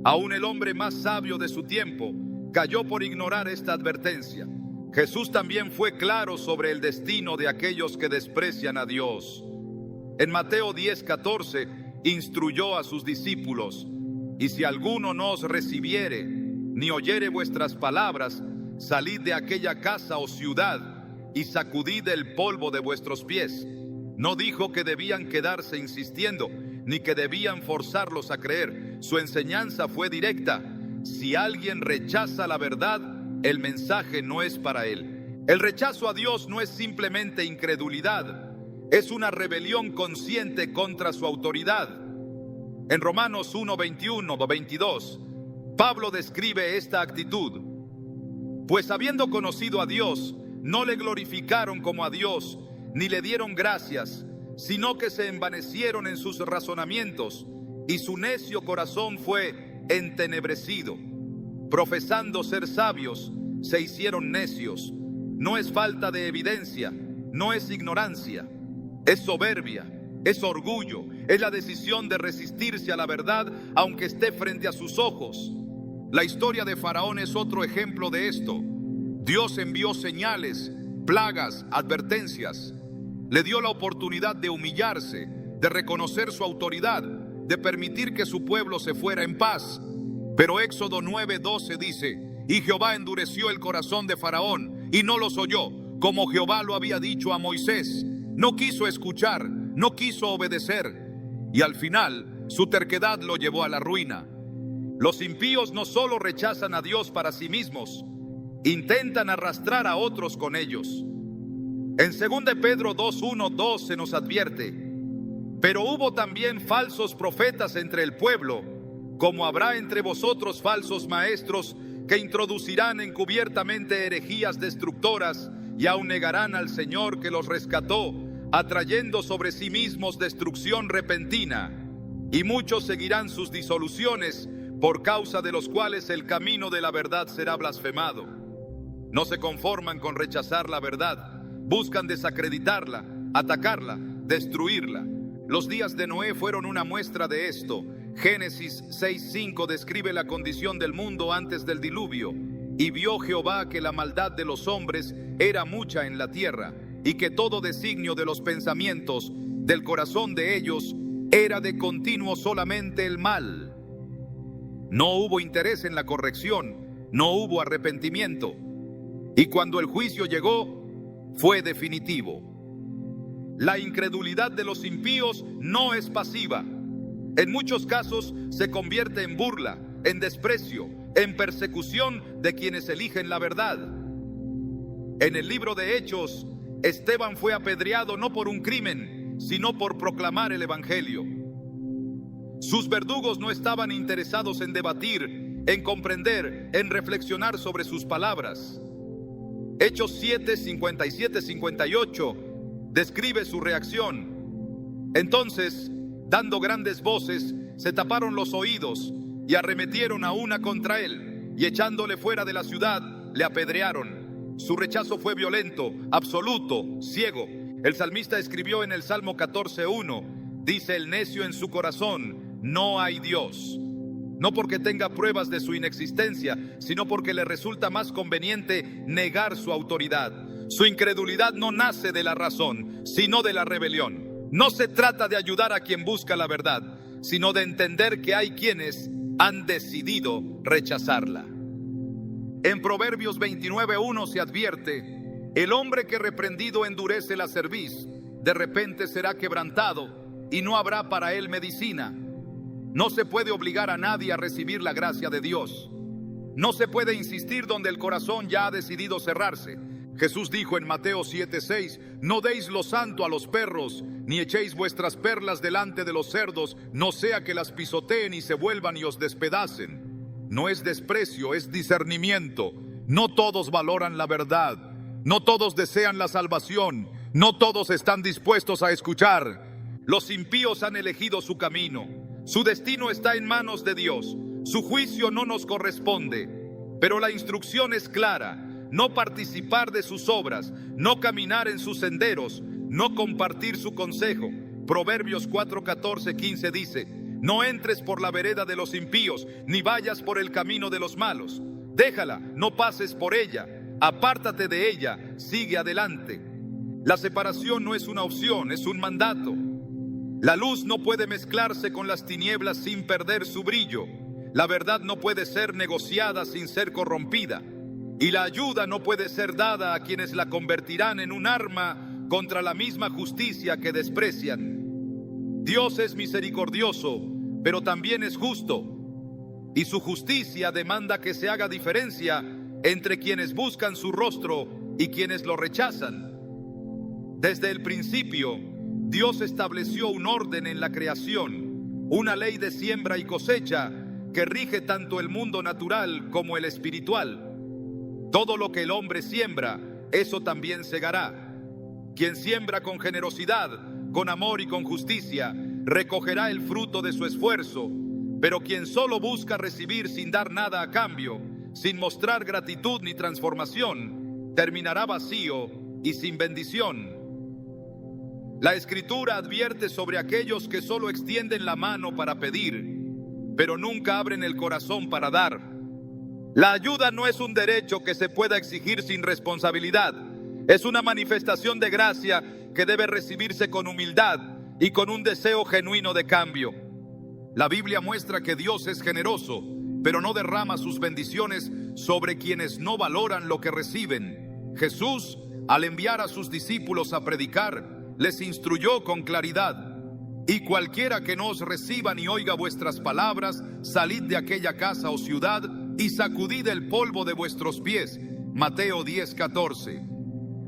Aún el hombre más sabio de su tiempo cayó por ignorar esta advertencia. Jesús también fue claro sobre el destino de aquellos que desprecian a Dios. En Mateo 10:14 instruyó a sus discípulos: y si alguno no os recibiere, ni oyere vuestras palabras, salid de aquella casa o ciudad y sacudid el polvo de vuestros pies. No dijo que debían quedarse insistiendo, ni que debían forzarlos a creer. Su enseñanza fue directa: si alguien rechaza la verdad, el mensaje no es para él. El rechazo a Dios no es simplemente incredulidad, es una rebelión consciente contra su autoridad. En Romanos 1, 21 o 22, Pablo describe esta actitud: pues habiendo conocido a Dios, no le glorificaron como a Dios, ni le dieron gracias, sino que se envanecieron en sus razonamientos, y su necio corazón fue entenebrecido. Profesando ser sabios, se hicieron necios. No es falta de evidencia, no es ignorancia, es soberbia, es orgullo, es la decisión de resistirse a la verdad aunque esté frente a sus ojos. La historia de Faraón es otro ejemplo de esto. Dios envió señales, plagas, advertencias. Le dio la oportunidad de humillarse, de reconocer su autoridad, de permitir que su pueblo se fuera en paz. Pero Éxodo 9:12 dice: y Jehová endureció el corazón de Faraón y no los oyó, como Jehová lo había dicho a Moisés. No quiso escuchar, no quiso obedecer, y al final su terquedad lo llevó a la ruina. Los impíos no solo rechazan a Dios para sí mismos, intentan arrastrar a otros con ellos. En 2 Pedro 2:1-2 se nos advierte: pero hubo también falsos profetas entre el pueblo, como habrá entre vosotros falsos maestros que introducirán encubiertamente herejías destructoras y aun negarán al Señor que los rescató, atrayendo sobre sí mismos destrucción repentina. Y muchos seguirán sus disoluciones, por causa de los cuales el camino de la verdad será blasfemado. No se conforman con rechazar la verdad, buscan desacreditarla, atacarla, destruirla. Los días de Noé fueron una muestra de esto. Génesis 6:5 describe la condición del mundo antes del diluvio. Y vio Jehová que la maldad de los hombres era mucha en la tierra, y que todo designio de los pensamientos del corazón de ellos era de continuo solamente el mal. No hubo interés en la corrección, no hubo arrepentimiento. Y cuando el juicio llegó, fue definitivo. La incredulidad de los impíos no es pasiva. En muchos casos se convierte en burla, en desprecio, en persecución de quienes eligen la verdad. En el libro de Hechos, Esteban fue apedreado no por un crimen, sino por proclamar el evangelio. Sus verdugos no estaban interesados en debatir, en comprender, en reflexionar sobre sus palabras. Hechos 7, 57, 58 describe su reacción. Entonces, dando grandes voces, se taparon los oídos y arremetieron a una contra él, y echándole fuera de la ciudad, le apedrearon. Su rechazo fue violento, absoluto, ciego. El salmista escribió en el Salmo 14:1, dice: el necio en su corazón, no hay Dios. No porque tenga pruebas de su inexistencia, sino porque le resulta más conveniente negar su autoridad. Su incredulidad no nace de la razón, sino de la rebelión. No se trata de ayudar a quien busca la verdad, sino de entender que hay quienes han decidido rechazarla. En Proverbios 29:1 se advierte: el hombre que reprendido endurece la cerviz, de repente será quebrantado, y no habrá para él medicina. No se puede obligar a nadie a recibir la gracia de Dios. No se puede insistir donde el corazón ya ha decidido cerrarse. Jesús dijo en Mateo 7:6: no deis lo santo a los perros, ni echéis vuestras perlas delante de los cerdos, no sea que las pisoteen y se vuelvan y os despedacen. No es desprecio, es discernimiento. No todos valoran la verdad. No todos desean la salvación. No todos están dispuestos a escuchar. Los impíos han elegido su camino. Su destino está en manos de Dios. Su juicio no nos corresponde. Pero la instrucción es clara: no participar de sus obras, no caminar en sus senderos, no compartir su consejo. Proverbios 4:14-15 dice: no entres por la vereda de los impíos, ni vayas por el camino de los malos. Déjala, no pases por ella, apártate de ella, sigue adelante. La separación no es una opción, es un mandato. La luz no puede mezclarse con las tinieblas sin perder su brillo. La verdad no puede ser negociada sin ser corrompida. Y la ayuda no puede ser dada a quienes la convertirán en un arma contra la misma justicia que desprecian. Dios es misericordioso, pero también es justo. Y su justicia demanda que se haga diferencia entre quienes buscan su rostro y quienes lo rechazan. Desde el principio, Dios estableció un orden en la creación, una ley de siembra y cosecha que rige tanto el mundo natural como el espiritual. Todo lo que el hombre siembra, eso también segará. Quien siembra con generosidad, con amor y con justicia, recogerá el fruto de su esfuerzo. Pero quien solo busca recibir sin dar nada a cambio, sin mostrar gratitud ni transformación, terminará vacío y sin bendición. La Escritura advierte sobre aquellos que solo extienden la mano para pedir, pero nunca abren el corazón para dar. La ayuda no es un derecho que se pueda exigir sin responsabilidad. Es una manifestación de gracia que debe recibirse con humildad y con un deseo genuino de cambio. La Biblia muestra que Dios es generoso, pero no derrama sus bendiciones sobre quienes no valoran lo que reciben. Jesús, al enviar a sus discípulos a predicar, les instruyó con claridad: y cualquiera que no os reciba ni oiga vuestras palabras, salid de aquella casa o ciudad y sacudid el polvo de vuestros pies. Mateo 10:14.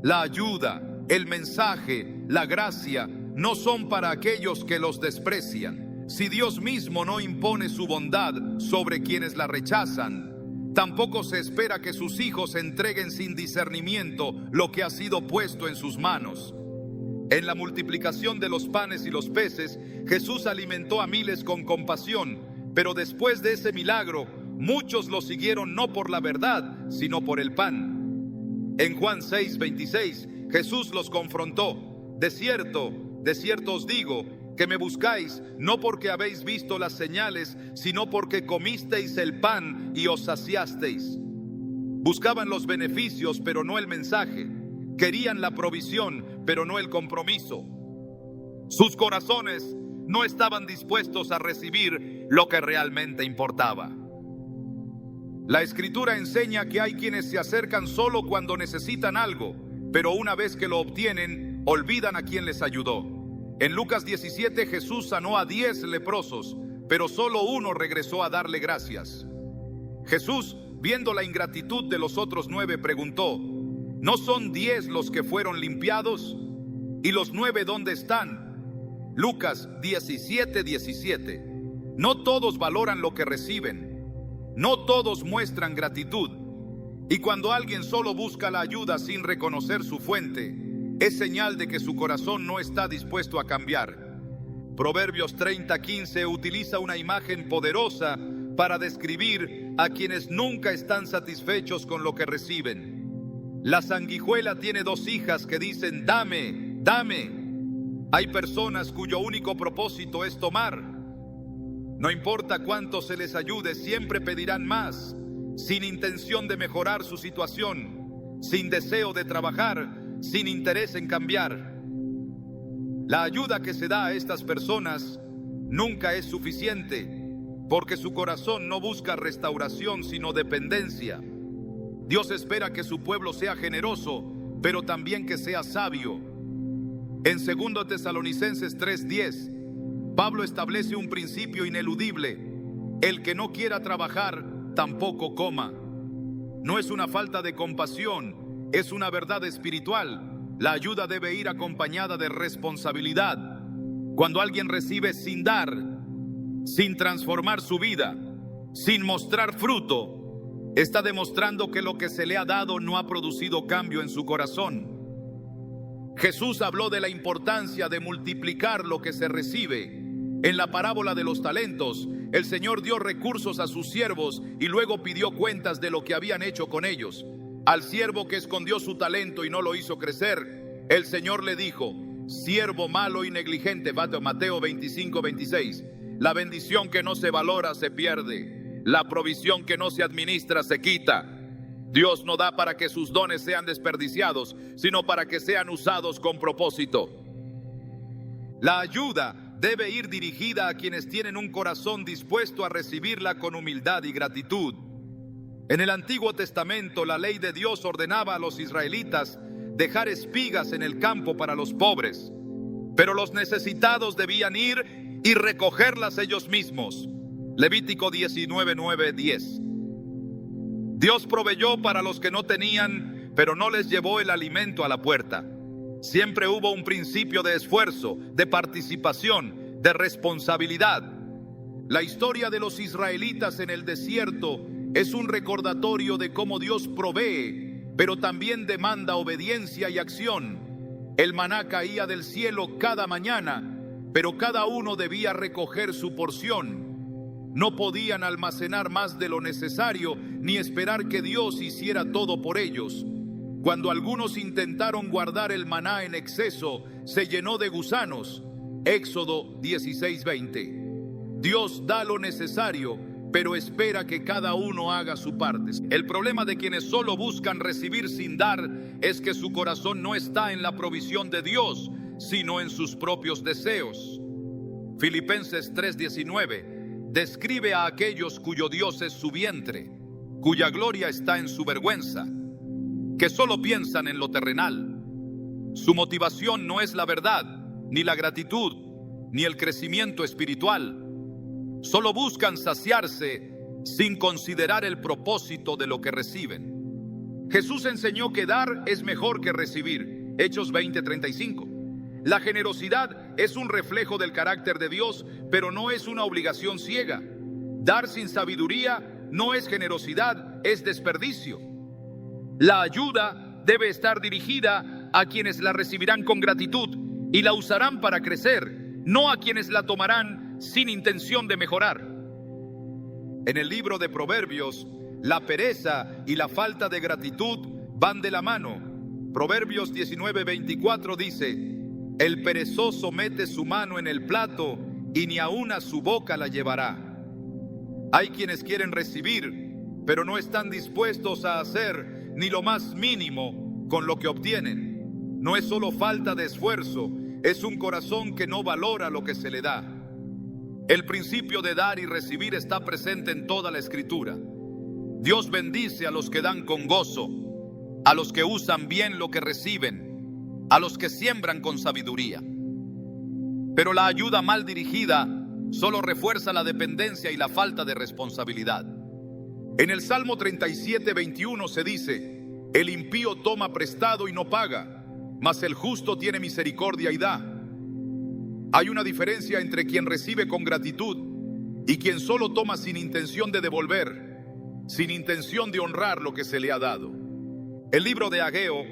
La ayuda, el mensaje, la gracia no son para aquellos que los desprecian. Si Dios mismo no impone su bondad sobre quienes la rechazan, tampoco se espera que sus hijos entreguen sin discernimiento lo que ha sido puesto en sus manos. En la multiplicación de los panes y los peces, Jesús alimentó a miles con compasión, pero después de ese milagro, muchos lo siguieron no por la verdad, sino por el pan. En Juan 6:26, Jesús los confrontó: de cierto os digo, que me buscáis, no porque habéis visto las señales, sino porque comisteis el pan y os saciasteis. Buscaban los beneficios, pero no el mensaje. Querían la provisión, pero no el compromiso. Sus corazones no estaban dispuestos a recibir lo que realmente importaba. La Escritura enseña que hay quienes se acercan solo cuando necesitan algo, pero una vez que lo obtienen, olvidan a quien les ayudó. En Lucas 17, Jesús sanó a 10 leprosos, pero solo uno regresó a darle gracias. Jesús, viendo la ingratitud de los otros 9, preguntó: ¿no son 10 los que fueron limpiados? ¿Y los 9 dónde están? Lucas 17:17. No todos valoran lo que reciben. No todos muestran gratitud. Y cuando alguien solo busca la ayuda sin reconocer su fuente, es señal de que su corazón no está dispuesto a cambiar. Proverbios 30:15 utiliza una imagen poderosa para describir a quienes nunca están satisfechos con lo que reciben. La sanguijuela tiene dos hijas que dicen: dame, dame. Hay personas cuyo único propósito es tomar. No importa cuánto se les ayude, siempre pedirán más, sin intención de mejorar su situación, sin deseo de trabajar, sin interés en cambiar. La ayuda que se da a estas personas nunca es suficiente, porque su corazón no busca restauración, sino dependencia. Dios espera que su pueblo sea generoso, pero también que sea sabio. En 2 Tesalonicenses 3:10, Pablo establece un principio ineludible: el que no quiera trabajar, tampoco coma. No es una falta de compasión, es una verdad espiritual. La ayuda debe ir acompañada de responsabilidad. Cuando alguien recibe sin dar, sin transformar su vida, sin mostrar fruto, está demostrando que lo que se le ha dado no ha producido cambio en su corazón. Jesús habló de la importancia de multiplicar lo que se recibe. En la parábola de los talentos, el Señor dio recursos a sus siervos y luego pidió cuentas de lo que habían hecho con ellos. Al siervo que escondió su talento y no lo hizo crecer, el Señor le dijo: siervo malo y negligente. Mateo 25:26. La bendición que no se valora se pierde. La provisión que no se administra se quita. Dios no da para que sus dones sean desperdiciados, sino para que sean usados con propósito. La ayuda debe ir dirigida a quienes tienen un corazón dispuesto a recibirla con humildad y gratitud. En el Antiguo Testamento, la ley de Dios ordenaba a los israelitas dejar espigas en el campo para los pobres, pero los necesitados debían ir y recogerlas ellos mismos. Levítico 19:9-10. Dios proveyó para los que no tenían, pero no les llevó el alimento a la puerta. Siempre hubo un principio de esfuerzo, de participación, de responsabilidad. La historia de los israelitas en el desierto es un recordatorio de cómo Dios provee, pero también demanda obediencia y acción. El maná caía del cielo cada mañana, pero cada uno debía recoger su porción. No podían almacenar más de lo necesario, ni esperar que Dios hiciera todo por ellos. Cuando algunos intentaron guardar el maná en exceso, se llenó de gusanos. Éxodo 16:20. Dios da lo necesario, pero espera que cada uno haga su parte. El problema de quienes solo buscan recibir sin dar es que su corazón no está en la provisión de Dios, sino en sus propios deseos. Filipenses 3:19 describe a aquellos cuyo Dios es su vientre, cuya gloria está en su vergüenza, que solo piensan en lo terrenal. Su motivación no es la verdad, ni la gratitud, ni el crecimiento espiritual. Solo buscan saciarse sin considerar el propósito de lo que reciben. Jesús enseñó que dar es mejor que recibir. Hechos 20:35. La generosidad es un reflejo del carácter de Dios, pero no es una obligación ciega. Dar sin sabiduría no es generosidad, es desperdicio. La ayuda debe estar dirigida a quienes la recibirán con gratitud y la usarán para crecer, no a quienes la tomarán sin intención de mejorar. En el libro de Proverbios, la pereza y la falta de gratitud van de la mano. Proverbios 19:24 dice: el perezoso mete su mano en el plato y ni aun a su boca la llevará. Hay quienes quieren recibir, pero no están dispuestos a hacer ni lo más mínimo con lo que obtienen. No es solo falta de esfuerzo, es un corazón que no valora lo que se le da. El principio de dar y recibir está presente en toda la Escritura. Dios bendice a los que dan con gozo, a los que usan bien lo que reciben, a los que siembran con sabiduría. Pero la ayuda mal dirigida solo refuerza la dependencia y la falta de responsabilidad. En el Salmo 37:21 se dice: el impío toma prestado y no paga, mas el justo tiene misericordia y da. Hay una diferencia entre quien recibe con gratitud y quien solo toma sin intención de devolver, sin intención de honrar lo que se le ha dado. El libro de Ageo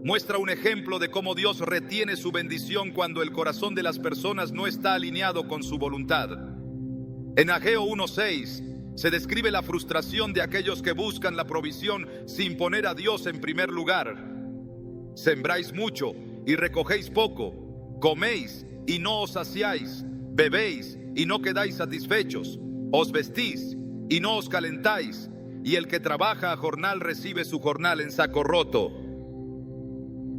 muestra un ejemplo de cómo Dios retiene su bendición cuando el corazón de las personas no está alineado con su voluntad. En Ageo 1:6 se describe la frustración de aquellos que buscan la provisión sin poner a Dios en primer lugar. Sembráis mucho y recogéis poco, coméis y no os saciáis, bebéis y no quedáis satisfechos, os vestís y no os calentáis, y el que trabaja a jornal recibe su jornal en saco roto.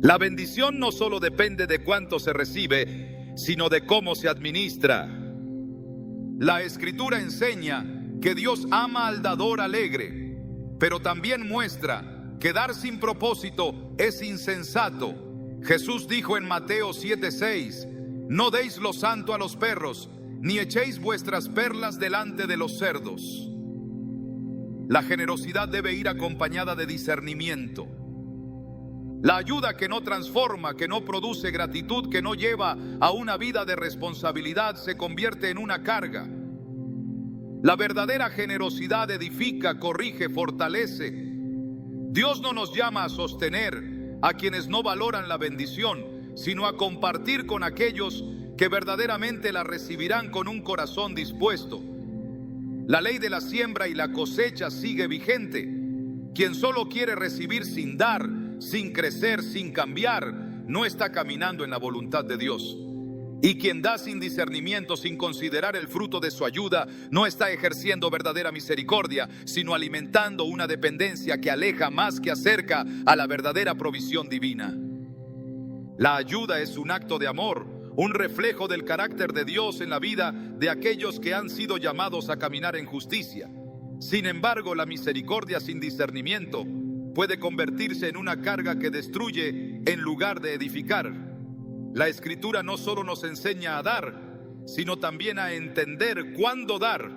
La bendición no solo depende de cuánto se recibe, sino de cómo se administra. La Escritura enseña que Dios ama al dador alegre, pero también muestra que dar sin propósito es insensato. Jesús dijo en Mateo 7:6, no deis lo santo a los perros, ni echéis vuestras perlas delante de los cerdos. La generosidad debe ir acompañada de discernimiento. La ayuda que no transforma, que no produce gratitud, que no lleva a una vida de responsabilidad, se convierte en una carga. La verdadera generosidad edifica, corrige, fortalece. Dios no nos llama a sostener a quienes no valoran la bendición, sino a compartir con aquellos que verdaderamente la recibirán con un corazón dispuesto. La ley de la siembra y la cosecha sigue vigente. Quien solo quiere recibir sin dar, sin crecer, sin cambiar, no está caminando en la voluntad de Dios. Y quien da sin discernimiento, sin considerar el fruto de su ayuda, no está ejerciendo verdadera misericordia, sino alimentando una dependencia que aleja más que acerca a la verdadera provisión divina. La ayuda es un acto de amor, un reflejo del carácter de Dios en la vida de aquellos que han sido llamados a caminar en justicia. Sin embargo, la misericordia sin discernimiento puede convertirse en una carga que destruye en lugar de edificar. La Escritura no solo nos enseña a dar, sino también a entender cuándo dar,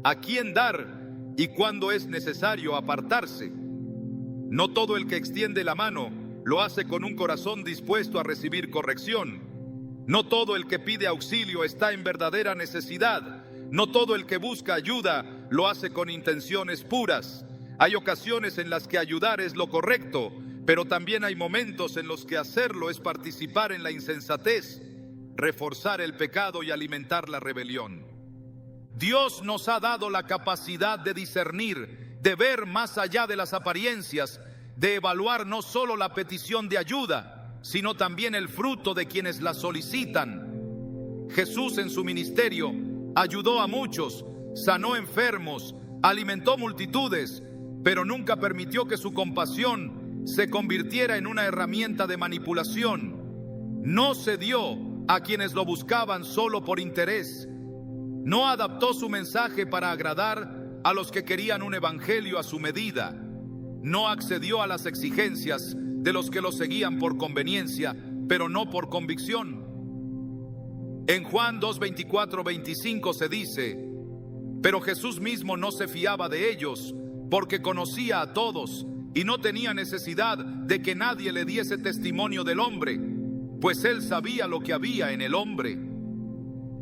a quién dar y cuándo es necesario apartarse. No todo el que extiende la mano lo hace con un corazón dispuesto a recibir corrección. No todo el que pide auxilio está en verdadera necesidad. No todo el que busca ayuda lo hace con intenciones puras. Hay ocasiones en las que ayudar es lo correcto, pero también hay momentos en los que hacerlo es participar en la insensatez, reforzar el pecado y alimentar la rebelión. Dios nos ha dado la capacidad de discernir, de ver más allá de las apariencias, de evaluar no solo la petición de ayuda, sino también el fruto de quienes la solicitan. Jesús en su ministerio ayudó a muchos, sanó enfermos, alimentó multitudes, pero nunca permitió que su compasión se convirtiera en una herramienta de manipulación. No cedió a quienes lo buscaban solo por interés. No adaptó su mensaje para agradar a los que querían un evangelio a su medida. No accedió a las exigencias de los que lo seguían por conveniencia, pero no por convicción. En Juan 2:24-25 se dice: pero Jesús mismo no se fiaba de ellos, porque conocía a todos y no tenía necesidad de que nadie le diese testimonio del hombre, pues él sabía lo que había en el hombre.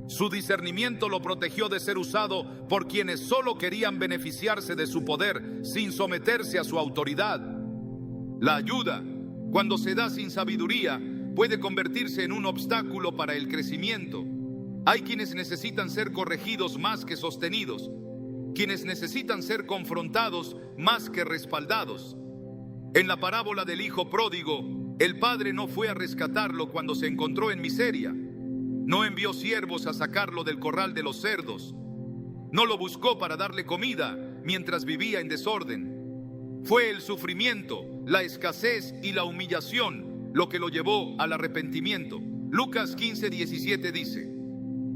Su discernimiento lo protegió de ser usado por quienes solo querían beneficiarse de su poder sin someterse a su autoridad. La ayuda, cuando se da sin sabiduría, puede convertirse en un obstáculo para el crecimiento. Hay quienes necesitan ser corregidos más que sostenidos, quienes necesitan ser confrontados más que respaldados. En la parábola del hijo pródigo, el padre no fue a rescatarlo cuando se encontró en miseria. No envió siervos a sacarlo del corral de los cerdos. No lo buscó para darle comida mientras vivía en desorden. Fue el sufrimiento, la escasez y la humillación lo que lo llevó al arrepentimiento. Lucas 15:17 dice: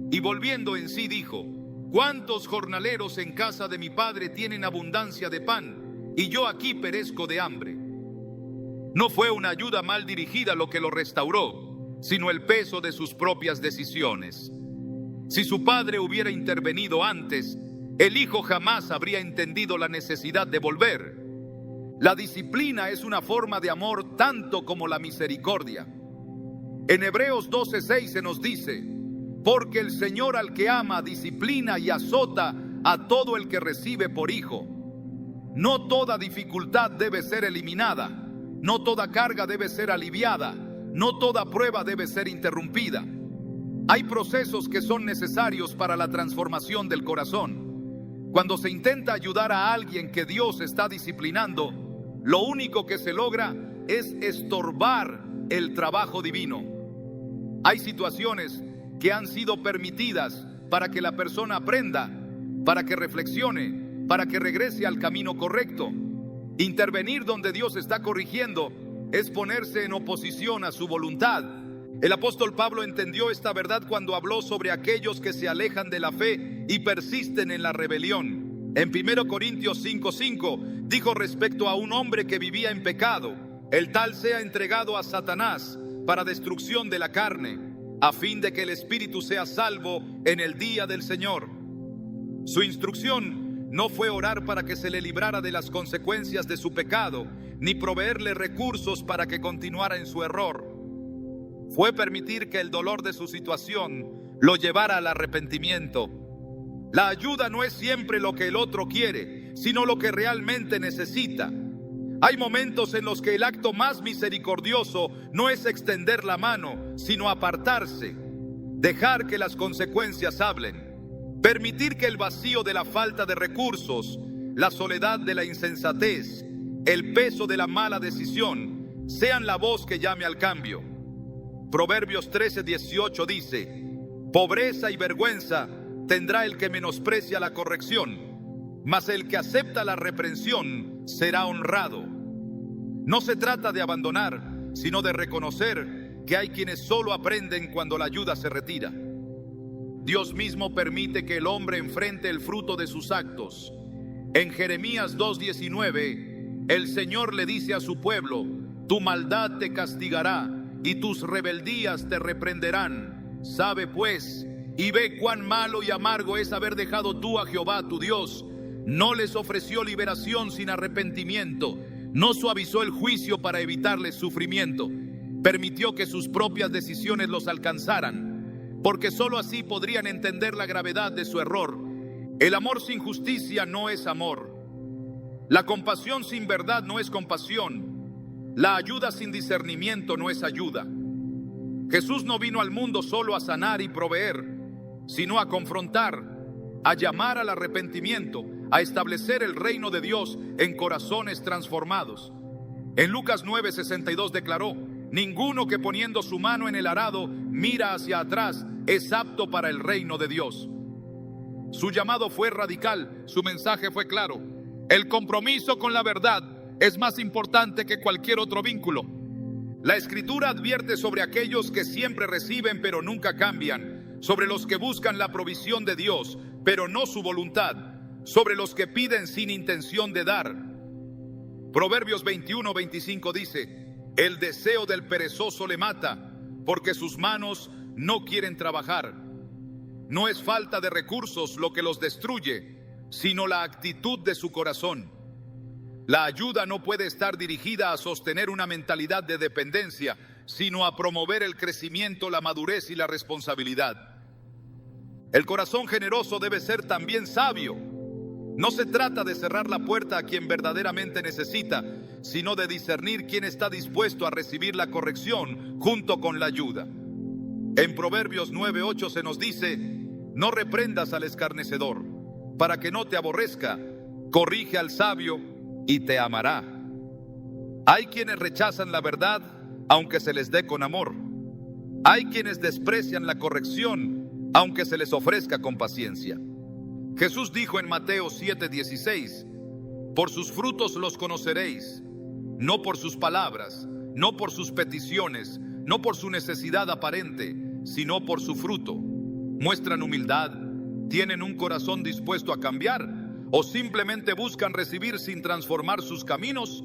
y volviendo en sí dijo: ¿cuántos jornaleros en casa de mi padre tienen abundancia de pan, y yo aquí perezco de hambre? No fue una ayuda mal dirigida lo que lo restauró, sino el peso de sus propias decisiones. Si su padre hubiera intervenido antes, el hijo jamás habría entendido la necesidad de volver. La disciplina es una forma de amor tanto como la misericordia. En Hebreos 12:6 se nos dice: porque el Señor al que ama disciplina y azota a todo el que recibe por hijo. No toda dificultad debe ser eliminada, No toda carga debe ser aliviada. No toda prueba debe ser interrumpida. Hay procesos que son necesarios para la transformación del corazón. Cuando se intenta ayudar a alguien que Dios está disciplinando, lo único que se logra es estorbar el trabajo divino. Hay situaciones que han sido permitidas para que la persona aprenda, para que reflexione, para que regrese al camino correcto. Intervenir donde Dios está corrigiendo es ponerse en oposición a su voluntad. El apóstol Pablo entendió esta verdad cuando habló sobre aquellos que se alejan de la fe y persisten en la rebelión. En 1 Corintios 5:5 dijo respecto a un hombre que vivía en pecado: el tal sea entregado a Satanás para destrucción de la carne, a fin de que el espíritu sea salvo en el día del Señor. Su instrucción no fue orar para que se le librara de las consecuencias de su pecado, ni proveerle recursos para que continuara en su error. Fue permitir que el dolor de su situación lo llevara al arrepentimiento. La ayuda no es siempre lo que el otro quiere, sino lo que realmente necesita. Hay momentos en los que el acto más misericordioso no es extender la mano, sino apartarse, dejar que las consecuencias hablen. Permitir que el vacío de la falta de recursos, la soledad de la insensatez, el peso de la mala decisión, sean la voz que llame al cambio. Proverbios 13:18 dice: pobreza y vergüenza tendrá el que menosprecia la corrección, mas el que acepta la reprensión será honrado. No se trata de abandonar, sino de reconocer que hay quienes solo aprenden cuando la ayuda se retira. Dios mismo permite que el hombre enfrente el fruto de sus actos. En Jeremías 2:19, el Señor le dice a su pueblo: tu maldad te castigará y tus rebeldías te reprenderán. Sabe pues y ve cuán malo y amargo es haber dejado tú a Jehová tu Dios. No les ofreció liberación sin arrepentimiento, no suavizó el juicio para evitarles sufrimiento, permitió que sus propias decisiones los alcanzaran, porque sólo así podrían entender la gravedad de su error. El amor sin justicia no es amor. La compasión sin verdad no es compasión. La ayuda sin discernimiento no es ayuda. Jesús no vino al mundo solo a sanar y proveer, sino a confrontar, a llamar al arrepentimiento, a establecer el reino de Dios en corazones transformados. En Lucas 9:62 declaró: ninguno que poniendo su mano en el arado mira hacia atrás es apto para el reino de Dios. Su llamado fue radical, su mensaje fue claro. El compromiso con la verdad es más importante que cualquier otro vínculo. La Escritura advierte sobre aquellos que siempre reciben pero nunca cambian, sobre los que buscan la provisión de Dios pero no su voluntad, sobre los que piden sin intención de dar. Proverbios 21:25 dice: el deseo del perezoso le mata, porque sus manos no quieren trabajar. No es falta de recursos lo que los destruye, sino la actitud de su corazón. La ayuda no puede estar dirigida a sostener una mentalidad de dependencia, sino a promover el crecimiento, la madurez y la responsabilidad. El corazón generoso debe ser también sabio. No se trata de cerrar la puerta a quien verdaderamente necesita, sino de discernir quién está dispuesto a recibir la corrección junto con la ayuda. En Proverbios 9:8 se nos dice: no reprendas al escarnecedor, para que no te aborrezca, corrige al sabio y te amará. Hay quienes rechazan la verdad aunque se les dé con amor. Hay quienes desprecian la corrección aunque se les ofrezca con paciencia. Jesús dijo en Mateo 7:16: por sus frutos los conoceréis, no por sus palabras, no por sus peticiones, no por su necesidad aparente, sino por su fruto. ¿Muestran humildad? ¿Tienen un corazón dispuesto a cambiar? ¿O simplemente buscan recibir sin transformar sus caminos?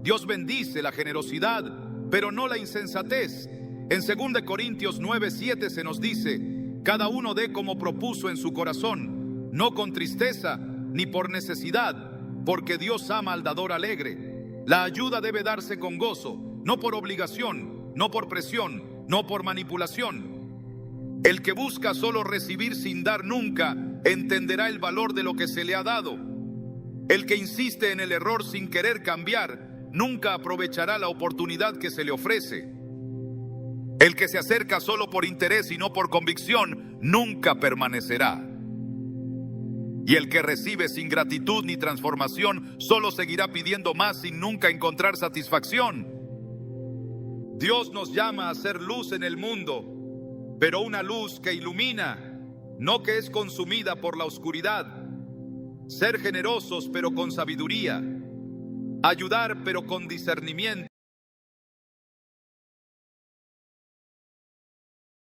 Dios bendice la generosidad, pero no la insensatez. En 2 Corintios 9:7 se nos dice: cada uno dé como propuso en su corazón, no con tristeza ni por necesidad, porque Dios ama al dador alegre. La ayuda debe darse con gozo, no por obligación, no por presión, no por manipulación. El que busca solo recibir sin dar nunca, entenderá el valor de lo que se le ha dado. El que insiste en el error sin querer cambiar, nunca aprovechará la oportunidad que se le ofrece. El que se acerca solo por interés y no por convicción, nunca permanecerá. Y el que recibe sin gratitud ni transformación, solo seguirá pidiendo más sin nunca encontrar satisfacción. Dios nos llama a ser luz en el mundo, pero una luz que ilumina, no que es consumida por la oscuridad. Ser generosos pero con sabiduría, ayudar pero con discernimiento.